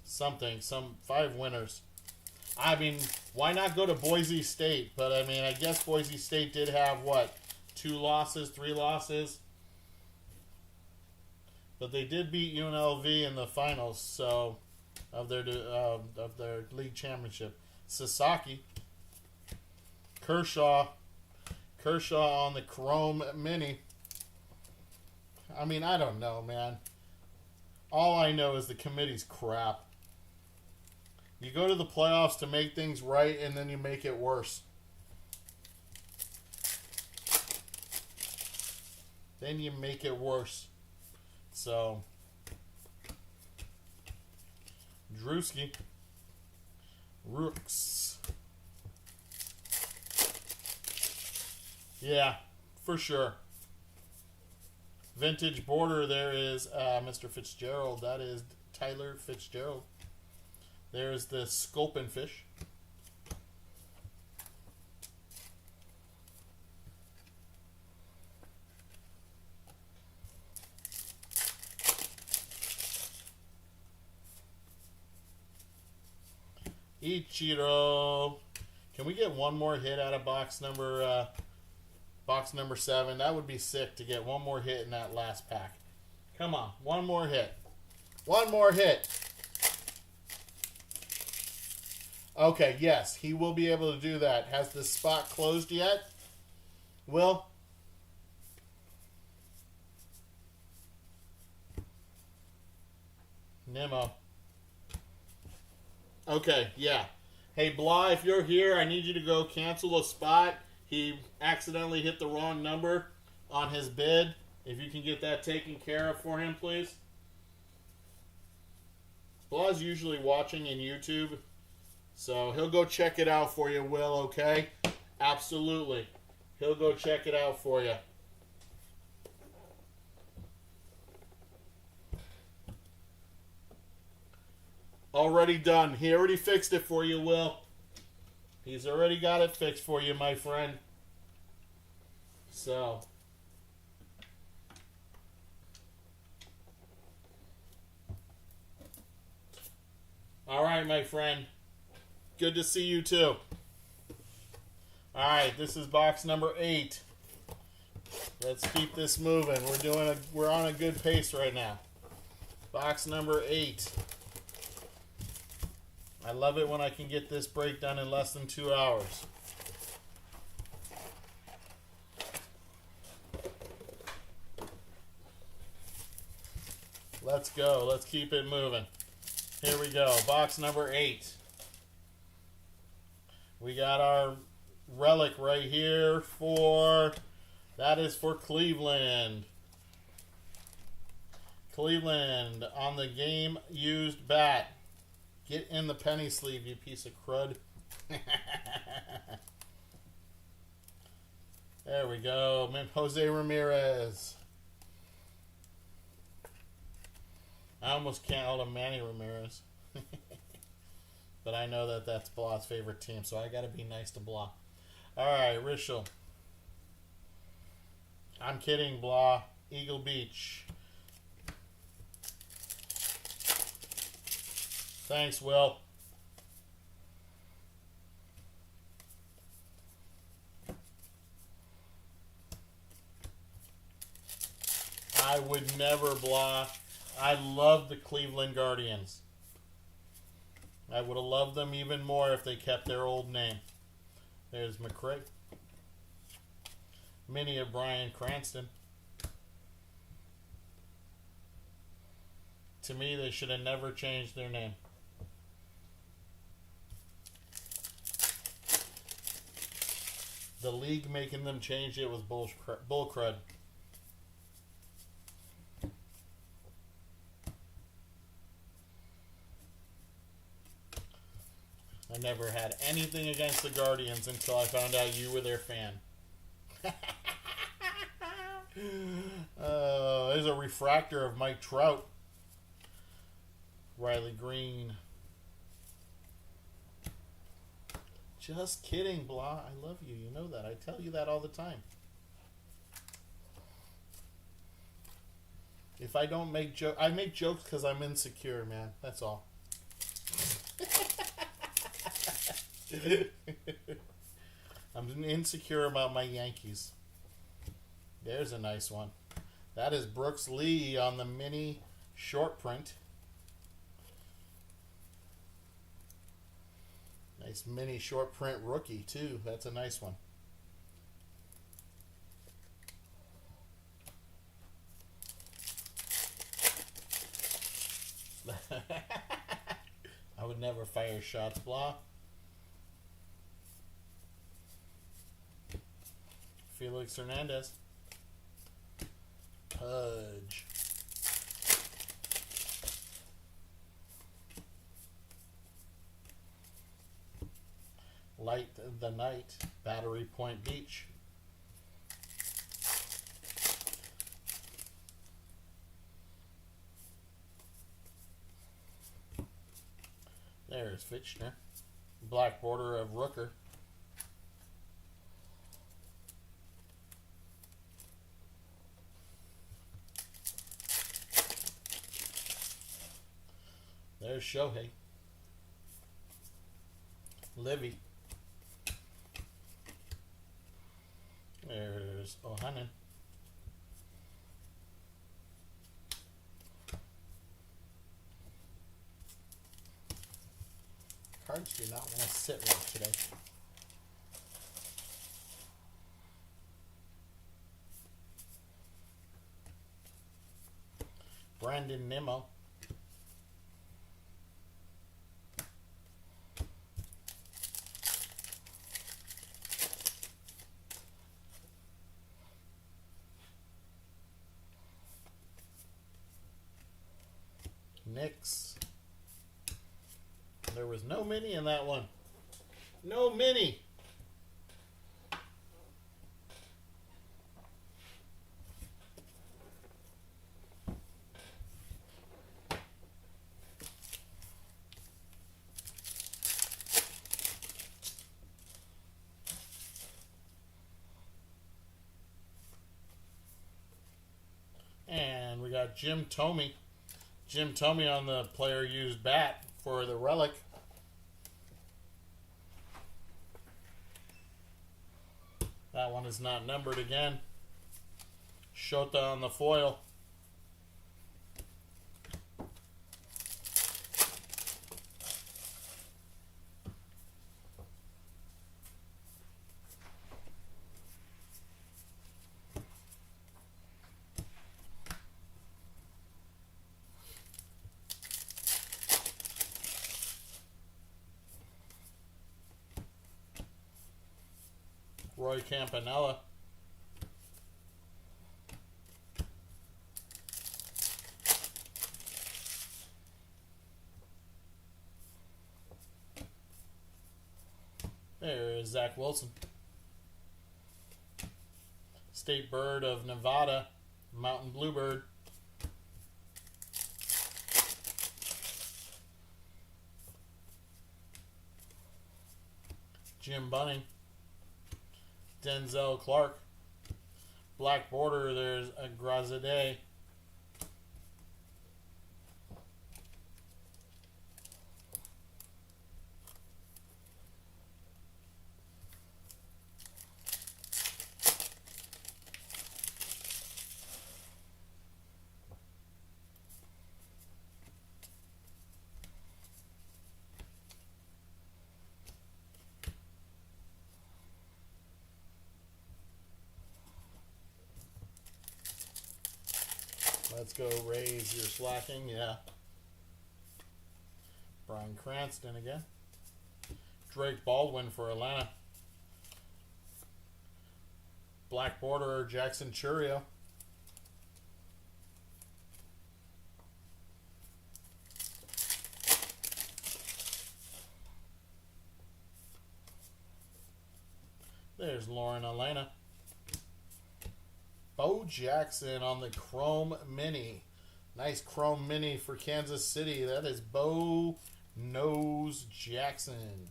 something, 5 winners. I mean, why not go to Boise State? But I mean, I guess Boise State did have 2 losses, 3 losses. But they did beat UNLV in the finals, so of their league championship. Sasaki, Kershaw on the Chrome Mini. I mean, I don't know, man. All I know is the committee's crap. You go to the playoffs to make things right, and then you make it worse. Then you make it worse. So, Drewski, Rooks. Yeah, for sure. Vintage border, there is Mr. Fitzgerald. That is Tyler Fitzgerald. There's the Sculpin Fish. Ichiro. Can we get one more hit out of box number 7? That would be sick to get one more hit in that last pack. Come on, one more hit. One more hit. Okay, yes, he will be able to do that. Has the spot closed yet? Will? Nemo. Okay, yeah. Hey, Blah, if you're here, I need you to go cancel a spot. He accidentally hit the wrong number on his bid. If you can get that taken care of for him, please. Blah's usually watching in YouTube, so he'll go check it out for you, Will, okay? Absolutely. He'll go check it out for you. Already done. He already fixed it for you, Will. He's already got it fixed for you, my friend. So. All right, my friend. Good to see you, too. All right, this is box number 8. Let's keep this moving. We're on a good pace right now. Box number 8. I love it when I can get this break done in less than 2 hours. Let's go. Let's keep it moving. Here we go. Box number 8. We got our relic right here that is for Cleveland. Cleveland on the game used bat. Get in the penny sleeve, you piece of crud. There we go. Jose Ramirez. I almost can't call him Manny Ramirez. But I know that that's Blah's favorite team, so I got to be nice to Blah. All right, Rishel. I'm kidding, Blah. Eagle Beach. Thanks, Will. I would never, Blah. I love the Cleveland Guardians. I would have loved them even more if they kept their old name. There's McCray. Mini of Bryan Cranston. To me, they should have never changed their name. The league making them change it was bull crud. I never had anything against the Guardians until I found out you were their fan. There's a refractor of Mike Trout. Riley Green. Just kidding, Blah. I love you. You know that. I tell you that all the time. If I don't make jokes, I make jokes because I'm insecure, man. That's all. I'm insecure about my Yankees. There's a nice one. That is Brooks Lee on the mini short print. Nice mini short print rookie, too. That's a nice one. I would never fire shots, Blah. Felix Hernandez. Pudge. Light the Night. Battery Point Beach. There's Fitchner. Black border of Rooker. There's Shohei. Livy. There's Ohanen. Cards do not want to sit right today. Brandon Nimmo. Knicks. There was no mini in that one. No mini. And we got Jim Thome. Jim Thome on the player used bat for the relic. That one is not numbered again. Shota on the foil. Roy Campanella. There is Zach Wilson. State Bird of Nevada, Mountain Bluebird. Jim Bunning. Denzel Clark. Black border, there's a Grazade. Let's go Rays, you're slacking, yeah. Brian Cranston again. Drake Baldwin for Atlanta. Black border, Jackson Churio. There's Lauren Elena. Bo Jackson on the Chrome Mini. Nice Chrome Mini for Kansas City. That is Bo Nose Jackson.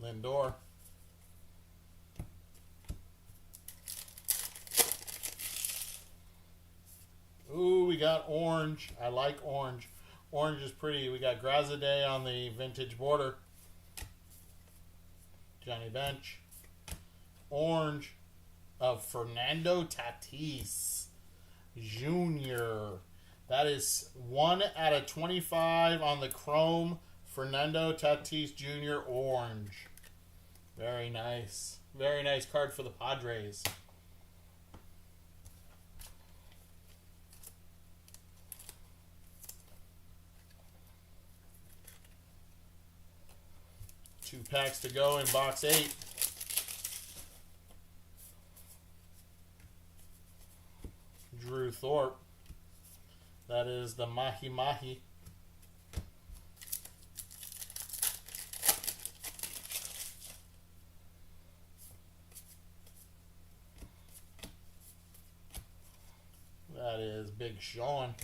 Lindor. Ooh, we got orange. I like orange. Orange is pretty. We got Grazade on the vintage border. Johnny Bench. Orange of Fernando Tatis Jr. That is 1 out of 25 on the Chrome Fernando Tatis Jr. orange. Very nice. Very nice card for the Padres. Two packs to go in box 8. Drew Thorpe. That is the Mahi Mahi. That is Big Sean.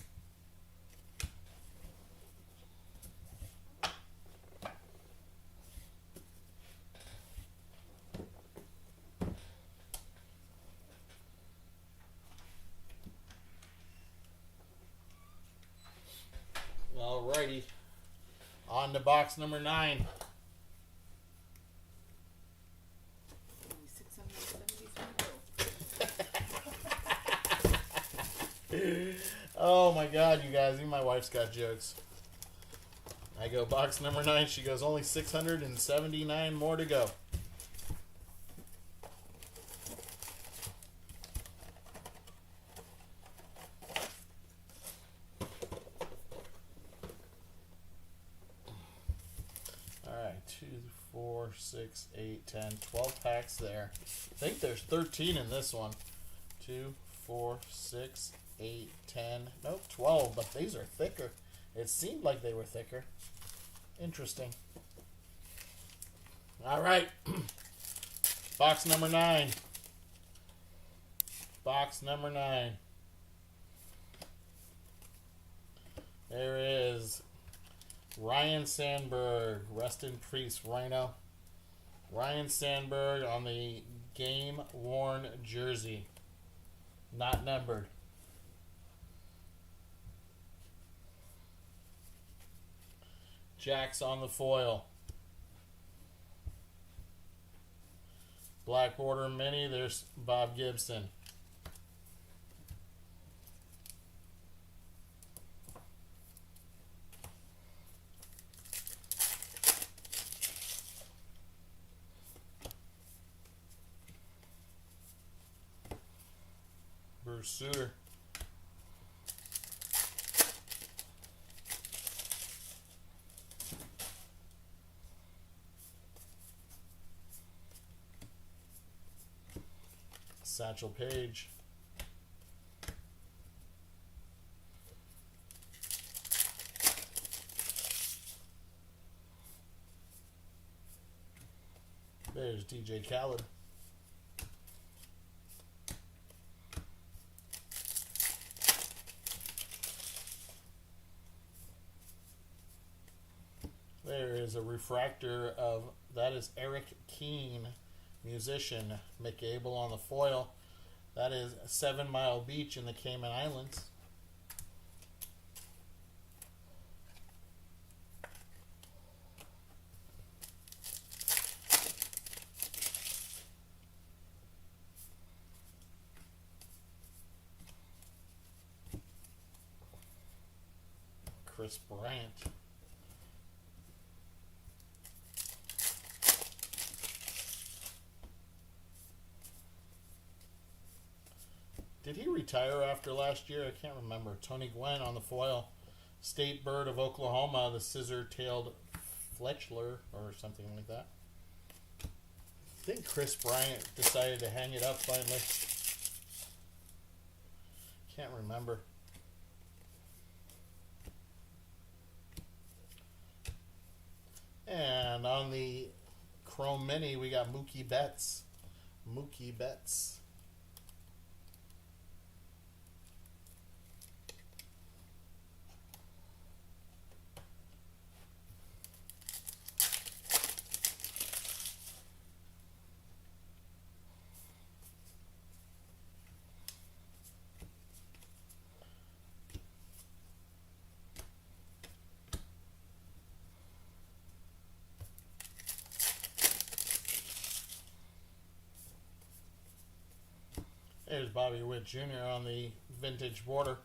Alrighty. On to box number 9. Only 673 go. Oh my god, you guys. Even my wife's got jokes. I go box number 9. She goes only 679 more to go. Alright, 2, 4, 6, 8, 10, 12 packs there. I think there's 13 in this one. 2, 4, 6, 8, 10, nope, 12, but these are thicker. It seemed like they were thicker. Interesting. Alright. Box number 9. Box number 9. There is Ryan Sandberg. Rest in peace, Rhino. Ryan Sandberg on the game-worn jersey. Not numbered. Jack's on the foil. Black border mini. There's Bob Gibson. Bruce Sutter. Satchel Paige. There's DJ Khaled. There is a refractor of, that is Eric Keene, musician. Mick Abel on the foil. That is 7 Mile Beach in the Cayman Islands. Chris Bryant. Did he retire after last year? I can't remember. Tony Gwynn on the foil. State bird of Oklahoma, the scissor-tailed Fletchler or something like that. think Chris Bryant decided to hang it up finally. Can't remember. And on the Chrome Mini, we got Mookie Betts. Mookie Betts. There's Bobby Witt Jr. on the vintage border.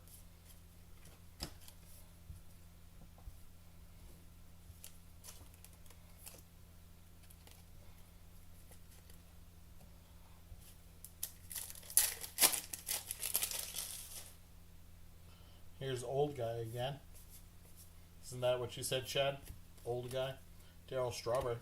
Here's old guy again. Isn't that what you said, Chad? Old guy? Darryl Strawberry.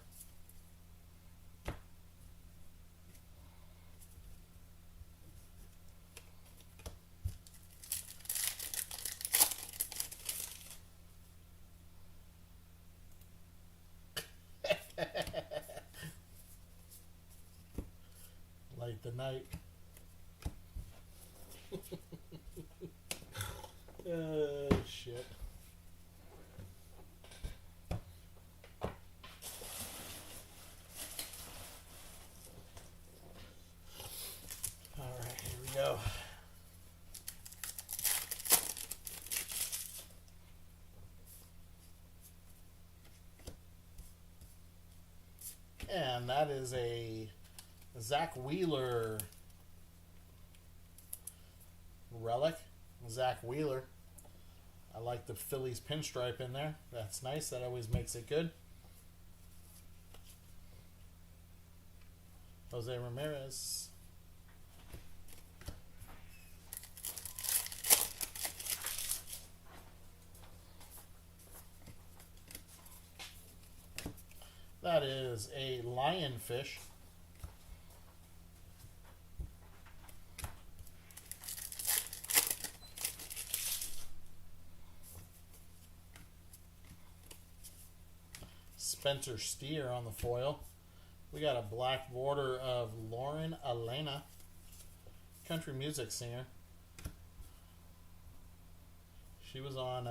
Light the night. Shit. Alright, here we go. And that is a Zach Wheeler relic. Zach Wheeler. I like the Phillies pinstripe in there. That's nice. That always makes it good. Jose Ramirez. That is a lionfish. Spencer Steer on the foil. We got a black border of Lauren Elena, country music singer. She was on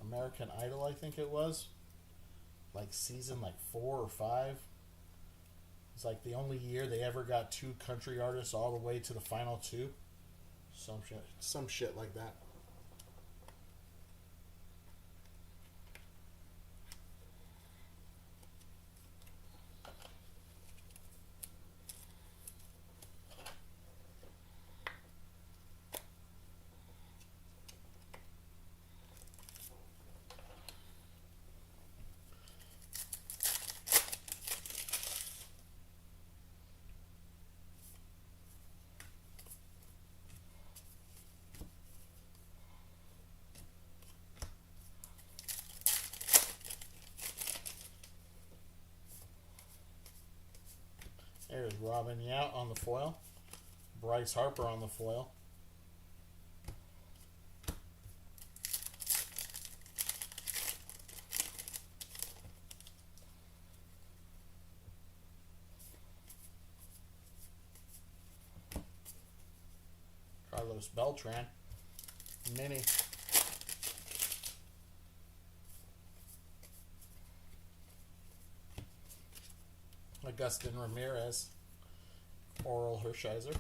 American Idol, I think it was. Like season 4 or 5. It's like the only year they ever got 2 country artists all the way to the final 2. Some shit like that. There's Robin Yount on the foil. Bryce Harper on the foil. Carlos Beltran. Mini. Augustin Ramirez, Oral Hershiser.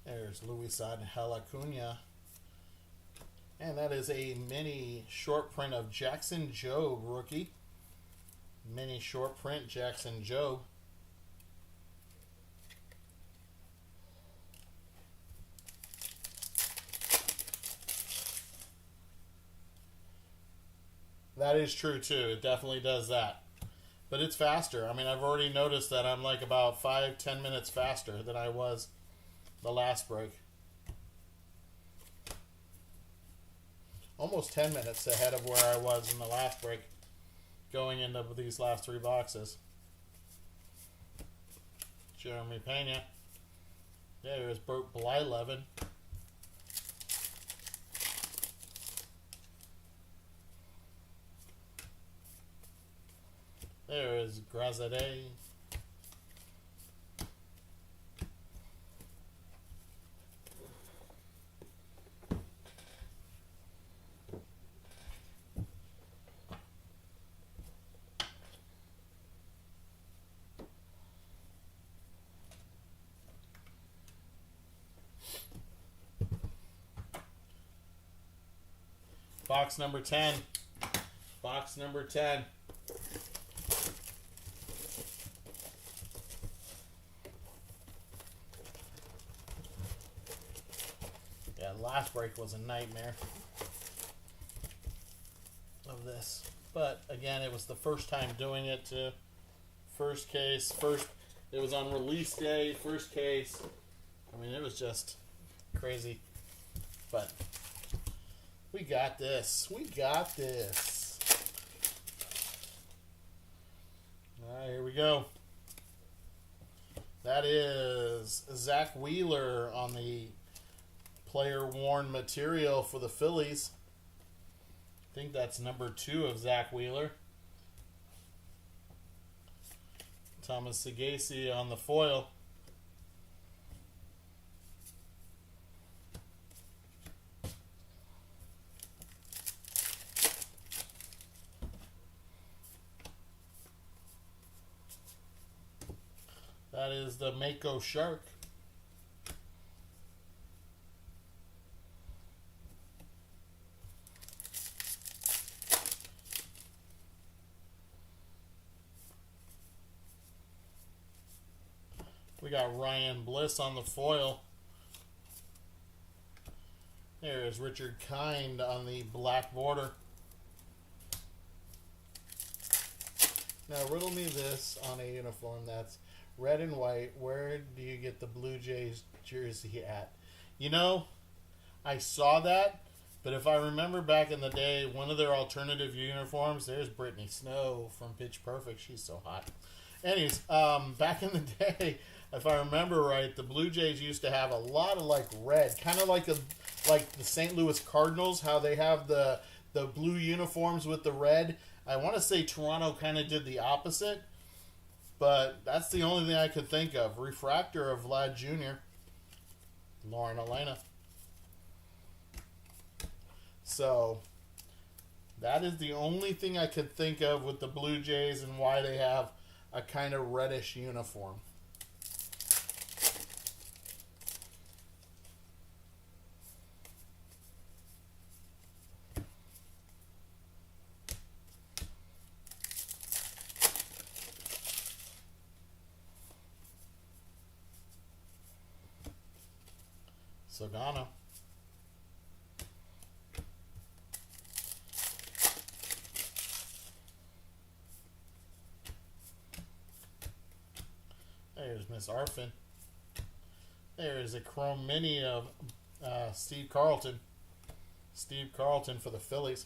There's Luis Angel Acuna. And that is a mini short print of Jackson Jobe rookie. Mini short print Jackson Jobe. That is true too. It definitely does that. But it's faster. I mean, I've already noticed that I'm like about 5-10 minutes faster than I was the last break. Almost 10 minutes ahead of where I was in the last break going into these last 3 boxes. Jeremy Pena. There's Bert Blyleven. There is Grazade. Box number 10. Box number 10. Yeah, last break was a nightmare of this. But again, it was the first time doing it to first case. It was on release day, first case. I mean, it was just crazy. But we got this. We got this. All right, here we go. That is Zach Wheeler on the player-worn material for the Phillies. I think that's number 2 of Zach Wheeler. Thomas Sagasi on the foil. That is the Mako Shark. We got Ryan Bliss on the foil. There is Richard Kind on the black border. Now riddle me this on a uniform that's red and white. Where do you get the Blue Jays jersey at? You know, I saw that, but if I remember back in the day, one of their alternative uniforms, there's Brittany Snow from Pitch Perfect. She's so hot. Anyways, back in the day, if I remember right, the Blue Jays used to have a lot of like red, kind of like the St. Louis Cardinals, how they have the blue uniforms with the red. I want to say Toronto kind of did the opposite, but that's the only thing I could think of. Refractor of Vlad Jr., Lauren Elena. So that is the only thing I could think of with the Blue Jays and why they have a kind of reddish uniform. Sogano. There's Miss Arfin. There's a Chrome Mini of Steve Carlton. Steve Carlton for the Phillies.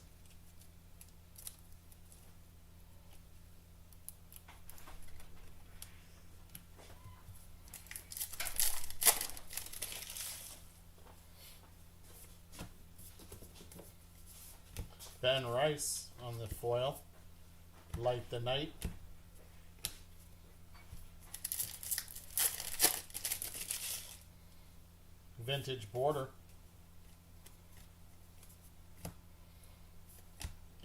Ben Rice on the foil. Light the Night. Vintage border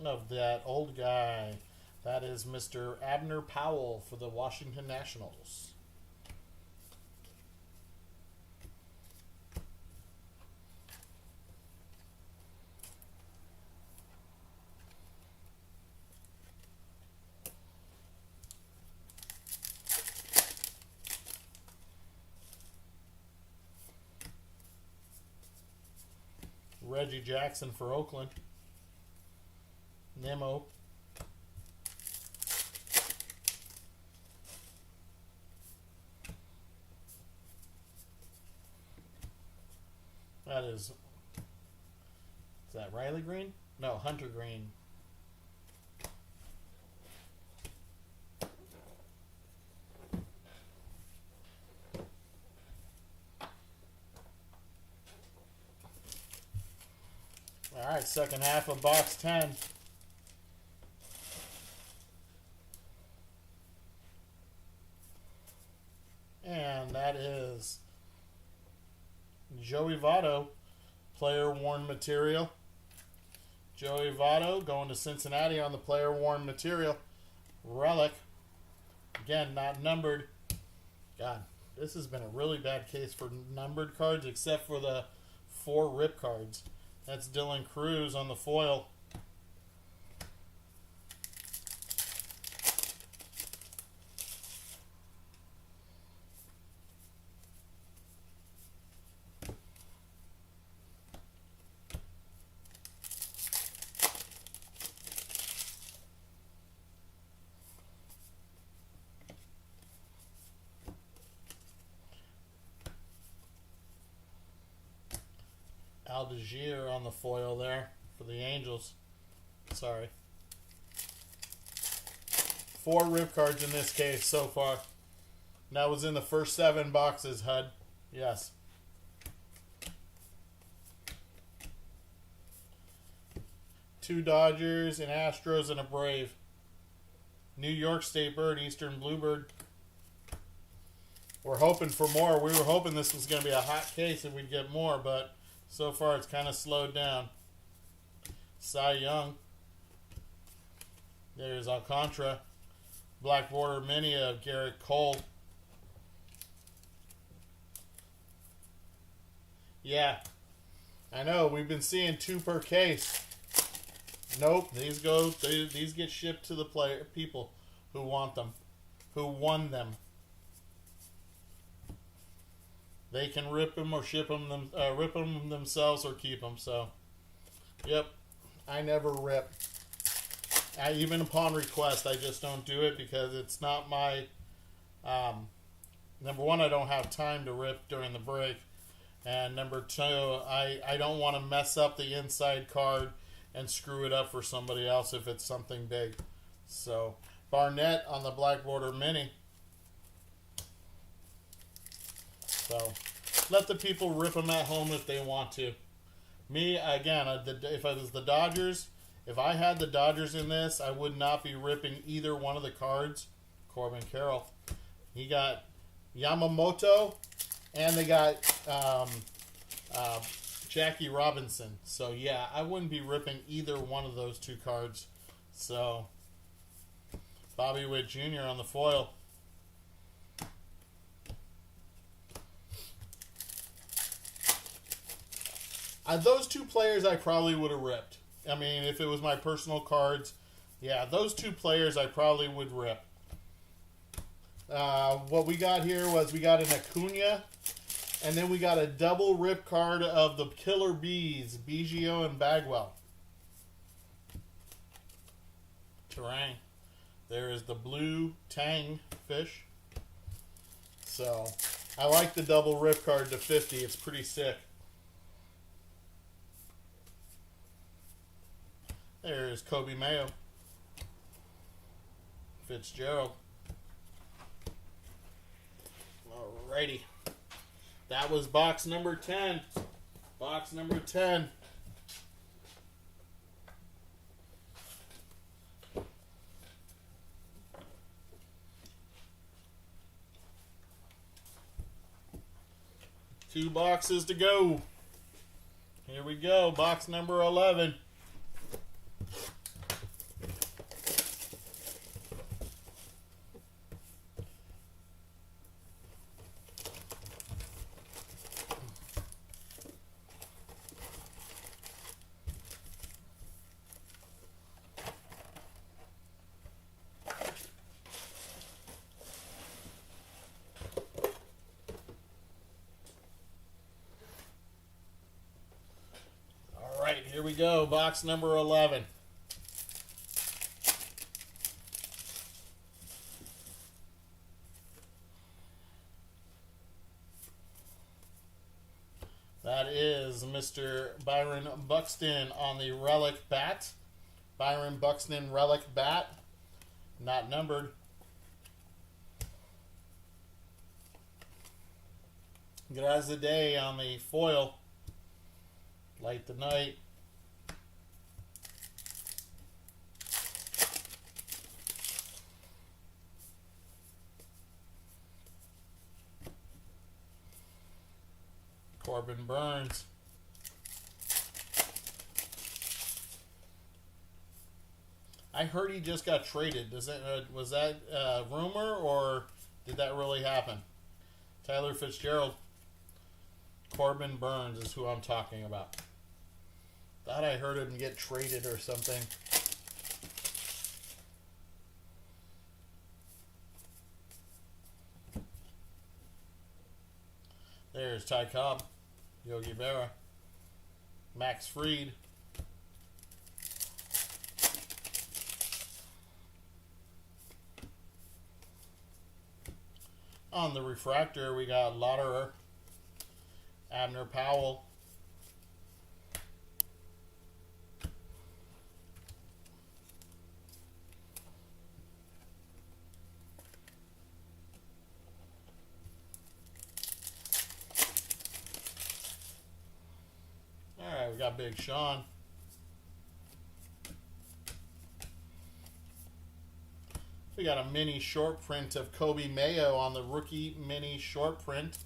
of that old guy. That is Mr. Abner Powell for the Washington Nationals. Reggie Jackson for Oakland. Nemo That is that Riley Green? No, Hunter Green. All right, second half of box 10. And that is Joey Votto, player worn material. Joey Votto going to Cincinnati on the player worn material. Relic. Again, not numbered. God, this has been a really bad case for numbered cards except for the 4 rip cards. That's Dylan Cruz on the foil. Aldegier on the foil there for the Angels. Sorry. 4 rip cards in this case so far. And that was in the first 7 boxes, HUD. Yes. Two Dodgers, an Astros, and a Brave. New York State Bird, Eastern Bluebird. We're hoping for more. We were hoping this was going to be a hot case and we'd get more, but so far it's kind of slowed down. Cy Young. There's Alcantara. Black Border Mini of Garrett Cole. Yeah, I know. We've been seeing 2 per case. Nope, these get shipped to the people who want them, who won them. They can rip them or rip them themselves or keep them. So, yep, I never rip. Even upon request, I just don't do it because it's not my. Number one, I don't have time to rip during the break, and number 2, I don't want to mess up the inside card and screw it up for somebody else if it's something big. So, Barnett on the Black Border Mini. So, let the people rip them at home if they want to. Me, again, if I was the Dodgers, if I had the Dodgers in this, I would not be ripping either one of the cards. Corbin Carroll. He got Yamamoto, and they got Jackie Robinson. So, yeah, I wouldn't be ripping either one of those 2 cards. So, Bobby Witt Jr. on the foil. Those 2 players I probably would have ripped. I mean, if it was my personal cards, yeah, those 2 players I probably would rip. What we got here was we got an Acuna, and then we got a double rip card of the Killer Bees, Biggio and Bagwell. Terrain. There is the blue Tang fish. So, I like the double rip card to 50. It's pretty sick. There's Kobe Mayo. Fitzgerald. Alrighty. That was box number 10. Box number 10. Two boxes to go. Here we go. Box number 11. Here we go, box number 11. That is Mr. Byron Buxton on the Relic bat. Byron Buxton Relic bat. Not numbered. Graz the Day on the foil. Light the Night. Corbin Burns. I heard he just got traded. Was that a rumor, or did that really happen? Tyler Fitzgerald. Corbin Burns is who I'm talking about. Thought I heard him get traded or something. There's Ty Cobb, Yogi Berra, Max Fried, on the refractor we got Lauderer, Abner Powell, we got Big Sean. We got a mini short print of Kobe Mayo on the rookie mini short print.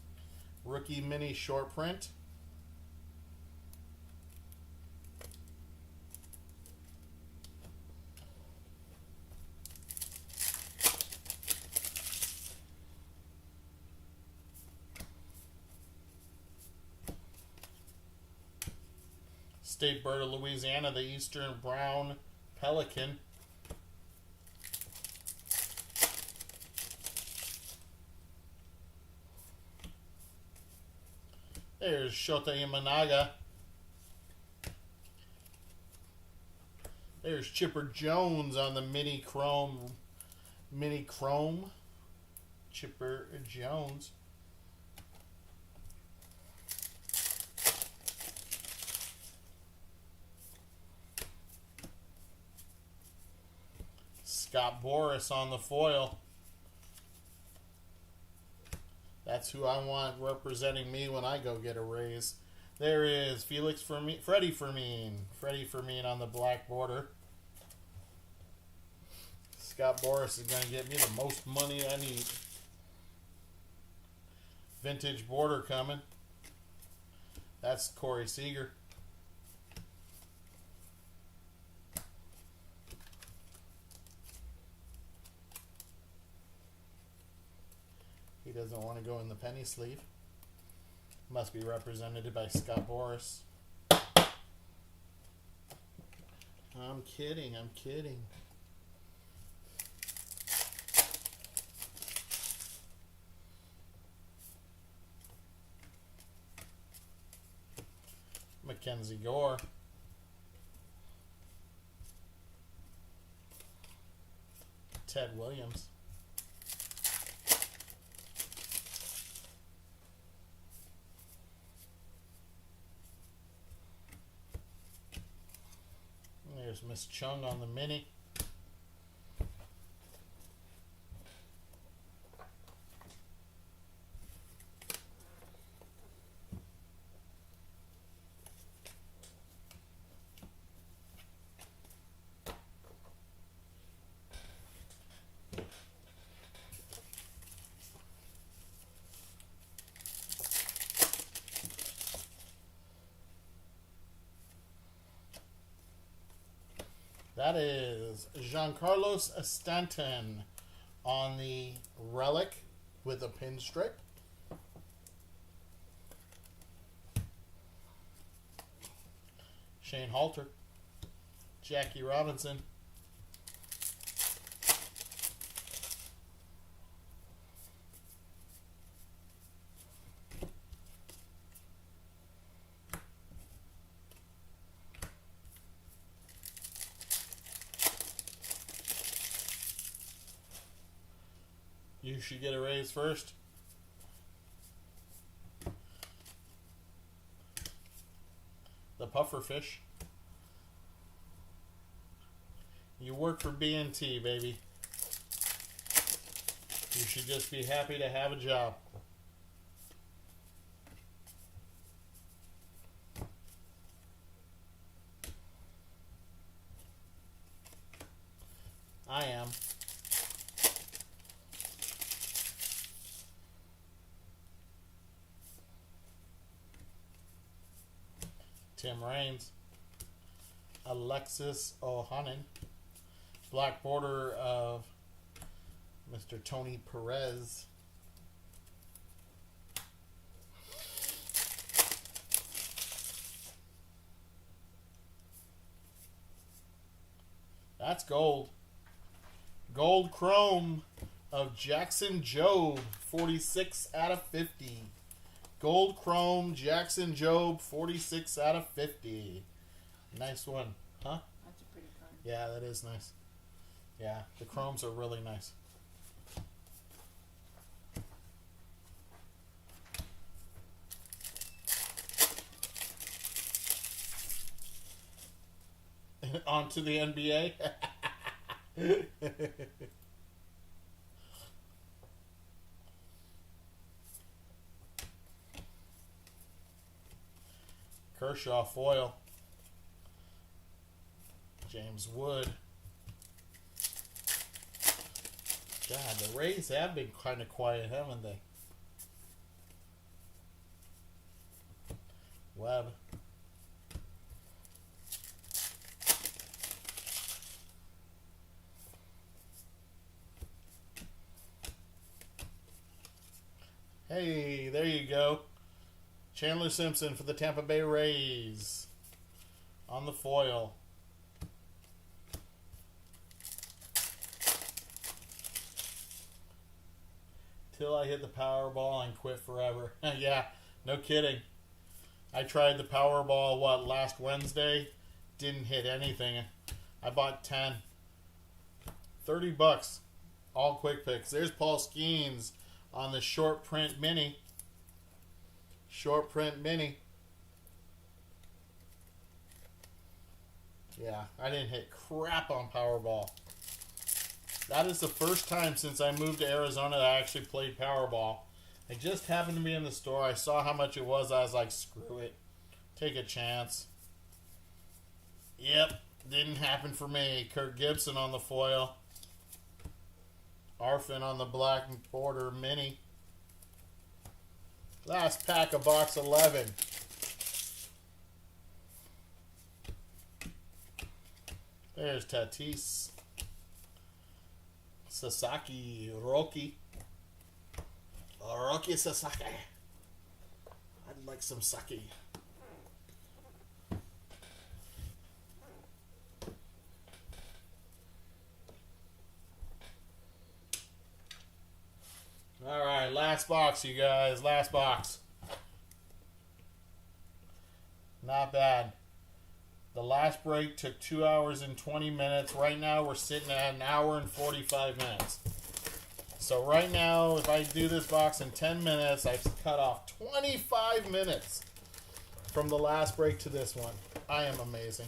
Rookie mini short print. State bird of Louisiana, the Eastern Brown Pelican. There's Shota Imanaga. There's Chipper Jones on the mini chrome. Chipper Jones. Scott Boras on the foil. That's who I want representing me when I go get a raise. There is Freddie Fermin on the black border. Scott Boras is going to get me the most money I need. Vintage border coming. That's Corey Seager. He doesn't want to go in the penny sleeve. Must be represented by Scott Boras. I'm kidding. Mackenzie Gore. Ted Williams. There's Miss Chung on the mini. That is Giancarlos Stanton on the relic with a pinstripe. Shane Halter, Jackie Robinson, you should get a raise first. the puffer fish. You work for BNT, baby. You should just be happy to have a job. I am. Tim Raines. Alexis Ohanen. Black border of Mr. Tony Perez. That's gold. Gold chrome of Jackson Jobe, 46 out of 50. Gold chrome Jackson Jobe, 46 out of 50. Nice one, huh? That's a pretty card. Yeah, that is nice. Yeah, the chromes are really nice. On to the NBA. Kershaw foil. James Wood. God, the Rays have been kind of quiet, haven't they? Webb. Hey, there you go. Chandler Simpson for the Tampa Bay Rays on the foil. Till I hit the Powerball and quit forever. Yeah, no kidding. I tried the Powerball, last Wednesday? Didn't hit anything. I bought 10. $30. All quick picks. There's Paul Skeens on the short print mini. Short print mini. Yeah, I didn't hit crap on Powerball. That is the first time since I moved to Arizona that I actually played Powerball. I just happened to be in the store. I saw how much it was. I was like, screw it. Take a chance. Yep, didn't happen for me. Kirk Gibson on the foil. Arfin on the black border mini. Last pack of box 11. There's Tatis. Sasaki. Roki. Roki Sasaki. I'd like some sake. Alright, last box, you guys. Last box. Not bad. The last break took 2 hours and 20 minutes. Right now, we're sitting at 1 hour and 45 minutes. So right now, if I do this box in 10 minutes, I've cut off 25 minutes from the last break to this one. I am amazing.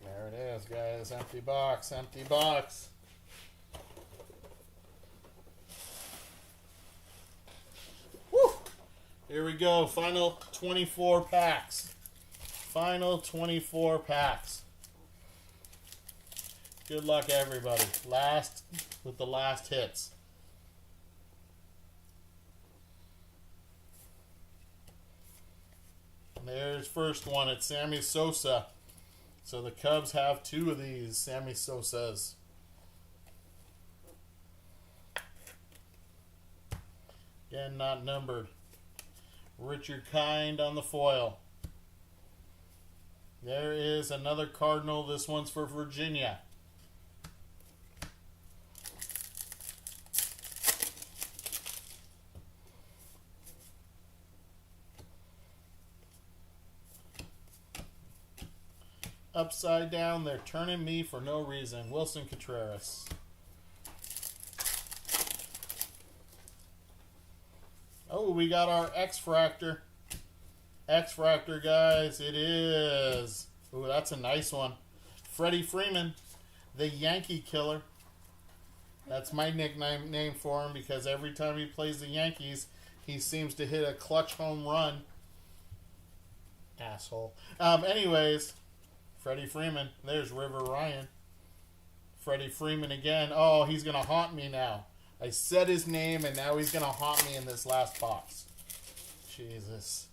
There it is, guys. Empty box, empty box. Woo! Here we go. Final 24 packs. Final 24 packs. Good luck, everybody. Last with the last hits. There's first one. It's Sammy Sosa. So the Cubs have 2 of these Sammy Sosas. Again, not numbered. Richard Kind on the foil. There is another Cardinal. This one's for Virginia. Upside down, they're turning me for no reason. Wilson Contreras. Oh, we got our X-Fractor. X-Fractor, guys. It is. Ooh, that's a nice one. Freddie Freeman, the Yankee Killer. That's my nickname for him because every time he plays the Yankees, he seems to hit a clutch home run. Asshole. Anyways, Freddie Freeman. There's River Ryan. Freddie Freeman again. Oh, he's going to haunt me now. I said his name, and now he's going to haunt me in this last box. Jesus.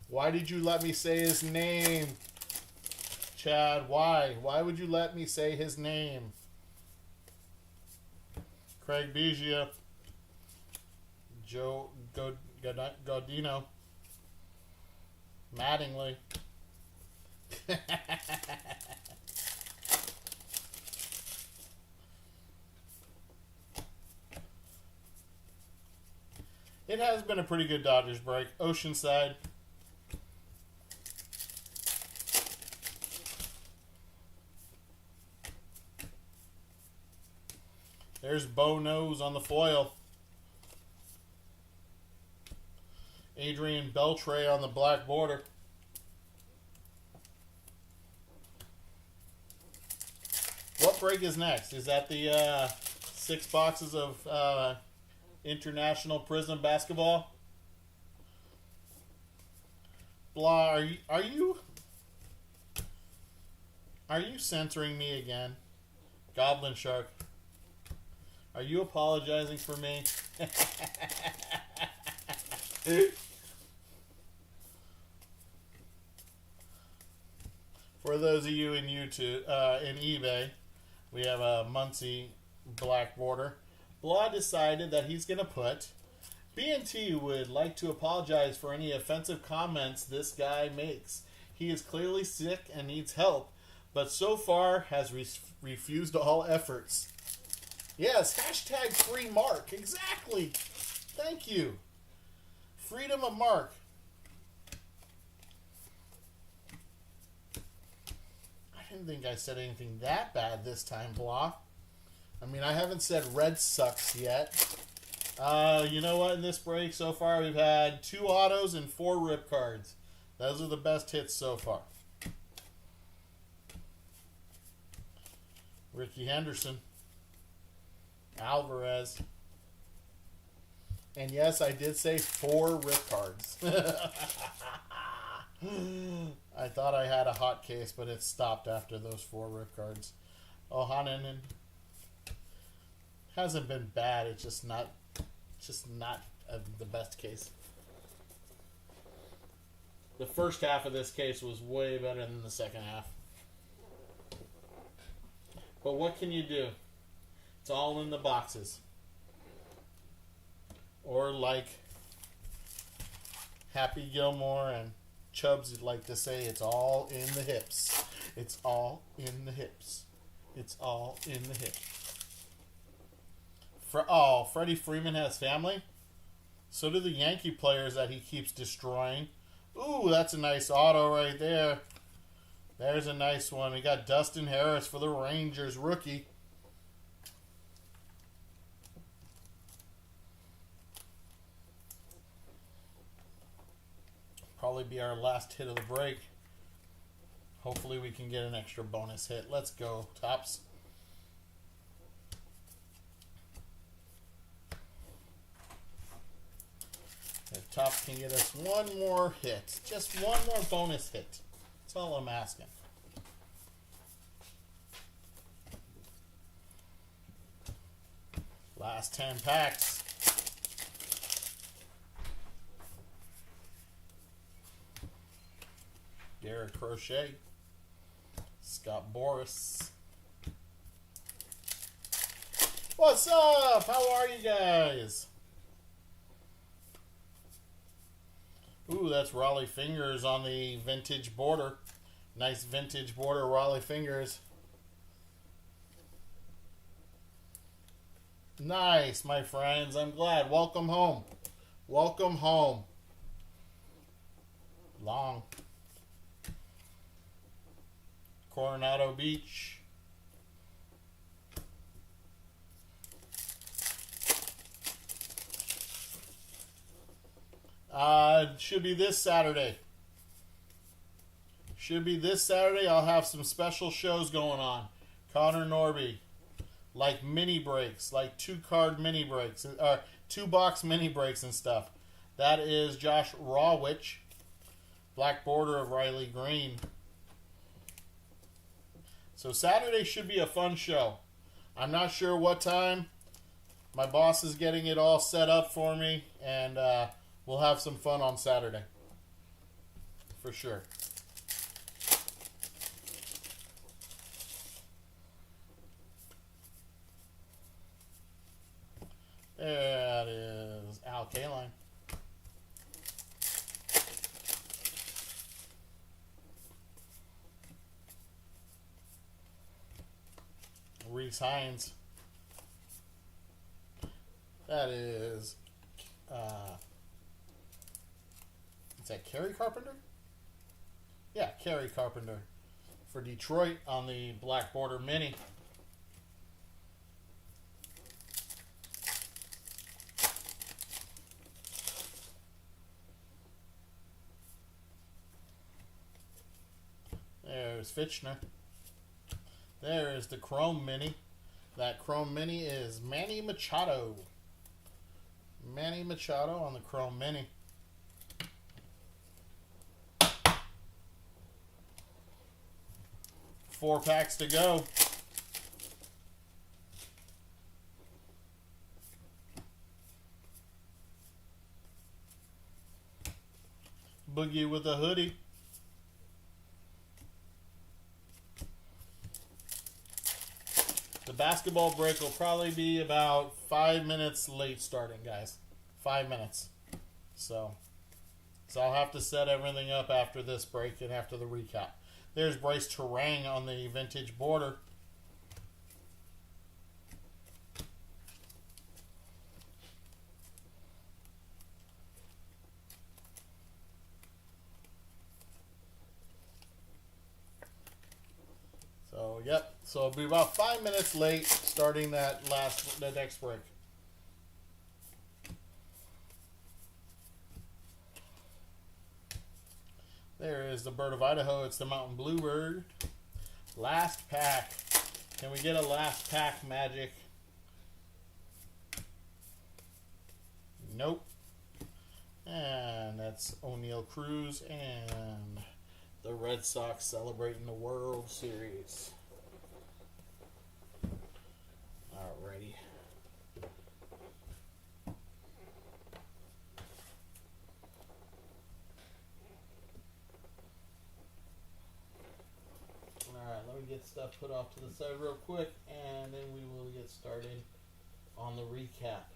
Why did you let me say his name, Chad? Why? Why would you let me say his name? Craig Biggio. Joe Gaudino. Mattingly. It has been a pretty good Dodgers break. Oceanside. There's Bo Nose on the foil. Adrian Beltre on the black border. What break is next? Is that the 6 boxes of International Prism basketball? Blah, are you censoring me again? Goblin Shark. Are you apologizing for me? For those of you in YouTube, in eBay, we have a Muncie black border. Blah decided that he's going to put, B&T would like to apologize for any offensive comments this guy makes. He is clearly sick and needs help, but so far has refused all efforts. Yes, hashtag free Mark. Exactly. Thank you. Freedom of Mark. I didn't think I said anything that bad this time, Blah. I mean, I haven't said Red sucks yet. You know what? In this break so far, we've had 2 autos and 4 rip cards. Those are the best hits so far. Ricky Henderson. Alvarez. And yes, I did say 4 rip cards. I thought I had a hot case, but it stopped after those 4 rip cards. Ohanen hasn't been bad. It's just not the best case. The first half of this case was way better than the second half. But what can you do? It's all in the boxes. Or like Happy Gilmore and Chubbs like to say, it's all in the hips. It's all in the hips. It's all in the hips. Freddie Freeman has family? So do the Yankee players that he keeps destroying. Ooh, that's a nice auto right there. There's a nice one. We got Dustin Harris for the Rangers, rookie. Probably be our last hit of the break. Hopefully we can get an extra bonus hit. Let's go, Tops. If Tops can get us one more hit, just one more bonus hit. That's all I'm asking. Last 10 packs. Garrett Crochet. Scott Boras. What's up? How are you guys? Ooh, that's Raleigh Fingers on the vintage border. Nice vintage border, Raleigh Fingers. Nice, my friends. I'm glad. Welcome home. Welcome home. Long. Coronado Beach. Should be this Saturday. I'll have some special shows going on. Connor Norby. Like mini breaks. Like 2-card mini breaks. Or 2-box mini breaks and stuff. That is Josh Rawwich. Black border of Riley Green. So Saturday should be a fun show. I'm not sure what time. My boss is getting it all set up for me. And we'll have some fun on Saturday. For sure. That is Al Kaline. Reese Hines. That is, is that Kerry Carpenter? Yeah, Kerry Carpenter for Detroit on the Black Border Mini. There's Fitchner. There is the Chrome Mini. That Chrome Mini is Manny Machado. Manny Machado on the Chrome Mini. Four packs to go. Boogie with a hoodie. The basketball break will probably be about 5 minutes late starting, guys. 5 minutes. So I'll have to set everything up after this break and after the recap. There's Bryce Terang on the vintage border. So, yep. So it'll be about 5 minutes late starting the next break. There is the Bird of Idaho. It's the Mountain Bluebird. Last pack. Can we get a last pack magic? Nope. And that's O'Neal Cruz and the Red Sox celebrating the World Series. Alrighty. Alright, let me get stuff put off to the side real quick, and then we will get started on the recap.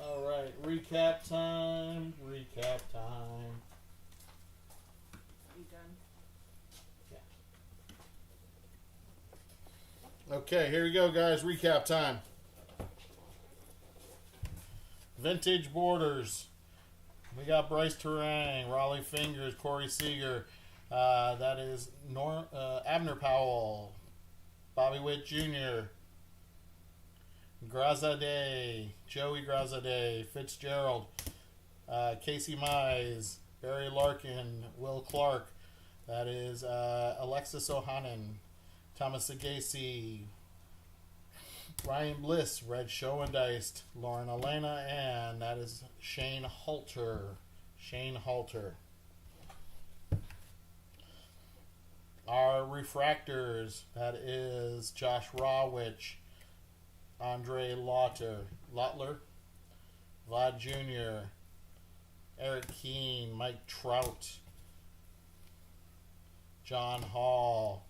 Alright, recap time. Recap time. You done? Yeah. Okay, here we go, guys. Recap time. Vintage Borders. We got Bryce Terang, Raleigh Fingers, Corey Seager. That is Abner Powell, Bobby Witt Jr., Grazade, Joey Grazade, Fitzgerald, Casey Mize, Barry Larkin, Will Clark. That is Alexis Ohanen, Thomas Sagasi, Ryan Bliss, Red Schoendeist, Lauren Elena, and that is Shane Halter. Shane Halter. Our refractors, that is Josh Rawwich, Andre Lottler, Vlad Jr., Eric Keene, Mike Trout, John Hall,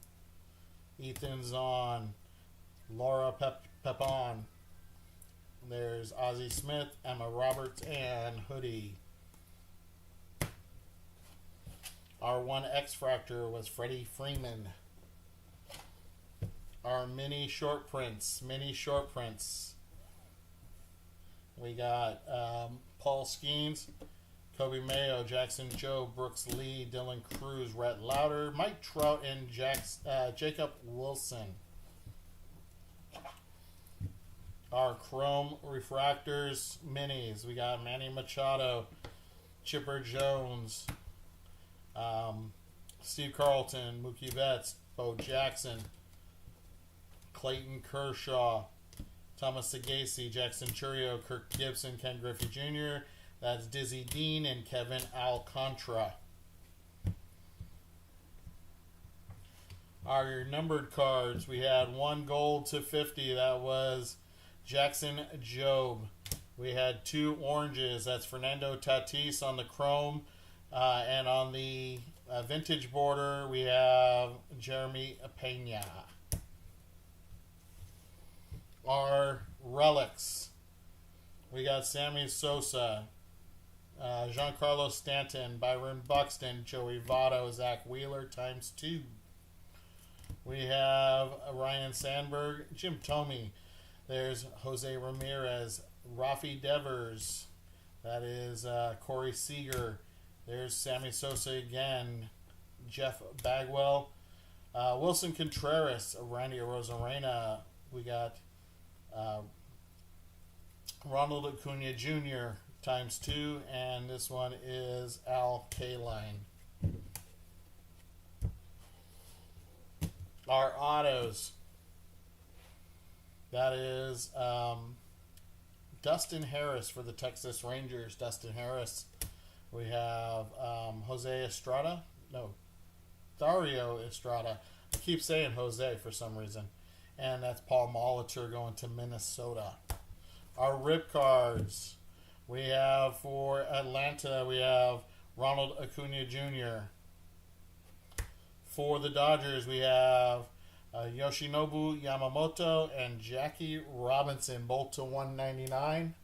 Ethan Zahn, Laura Pepon. There's Ozzie Smith, Emma Roberts, and Hoodie. Our one X-Fractor was Freddie Freeman. Our mini short prints. We got Paul Skeens, Kobe Mayo, Jackson Joe, Brooks Lee, Dylan Cruz, Rhett Lauder, Mike Trout, and Jacob Wilson. Our Chrome Refractors Minis. We got Manny Machado, Chipper Jones, Steve Carlton, Mookie Betts, Bo Jackson, Clayton Kershaw, Thomas Sagasi, Jackson Churio, Kirk Gibson, Ken Griffey Jr., that's Dizzy Dean and Kevin Alcantara. Our numbered cards, we had 1 gold to 50. That was Jackson Jobe. We had 2 oranges. That's Fernando Tatis on the chrome. And on the vintage border, we have Jeremy Pena. Our relics, we got Sammy Sosa, Giancarlo Stanton, Byron Buxton, Joey Votto, Zach Wheeler ×2. We have Ryan Sandberg, Jim Thome. There's Jose Ramirez, Rafi Devers. That is Corey Seager. There's Sammy Sosa again, Jeff Bagwell, Wilson Contreras, Randy Arozarena. We got Ronald Acuna Jr. ×2, and this one is Al Kaline. Our autos, that is Dustin Harris for the Texas Rangers. Dustin Harris. We have Dario Estrada. I keep saying Jose for some reason. And that's Paul Molitor going to Minnesota. Our rip cards, we have for Atlanta, we have Ronald Acuna Jr. For the Dodgers, we have Yoshinobu Yamamoto and Jackie Robinson, both to 199.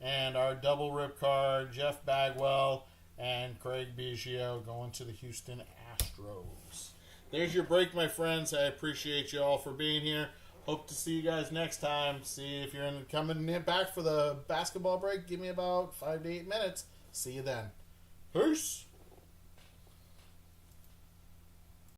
And our double rip card, Jeff Bagwell and Craig Biggio going to the Houston Astros. There's your break, my friends. I appreciate you all for being here. Hope to see you guys next time. See if you're coming back for the basketball break. Give me about 5 to 8 minutes. See you then. Peace.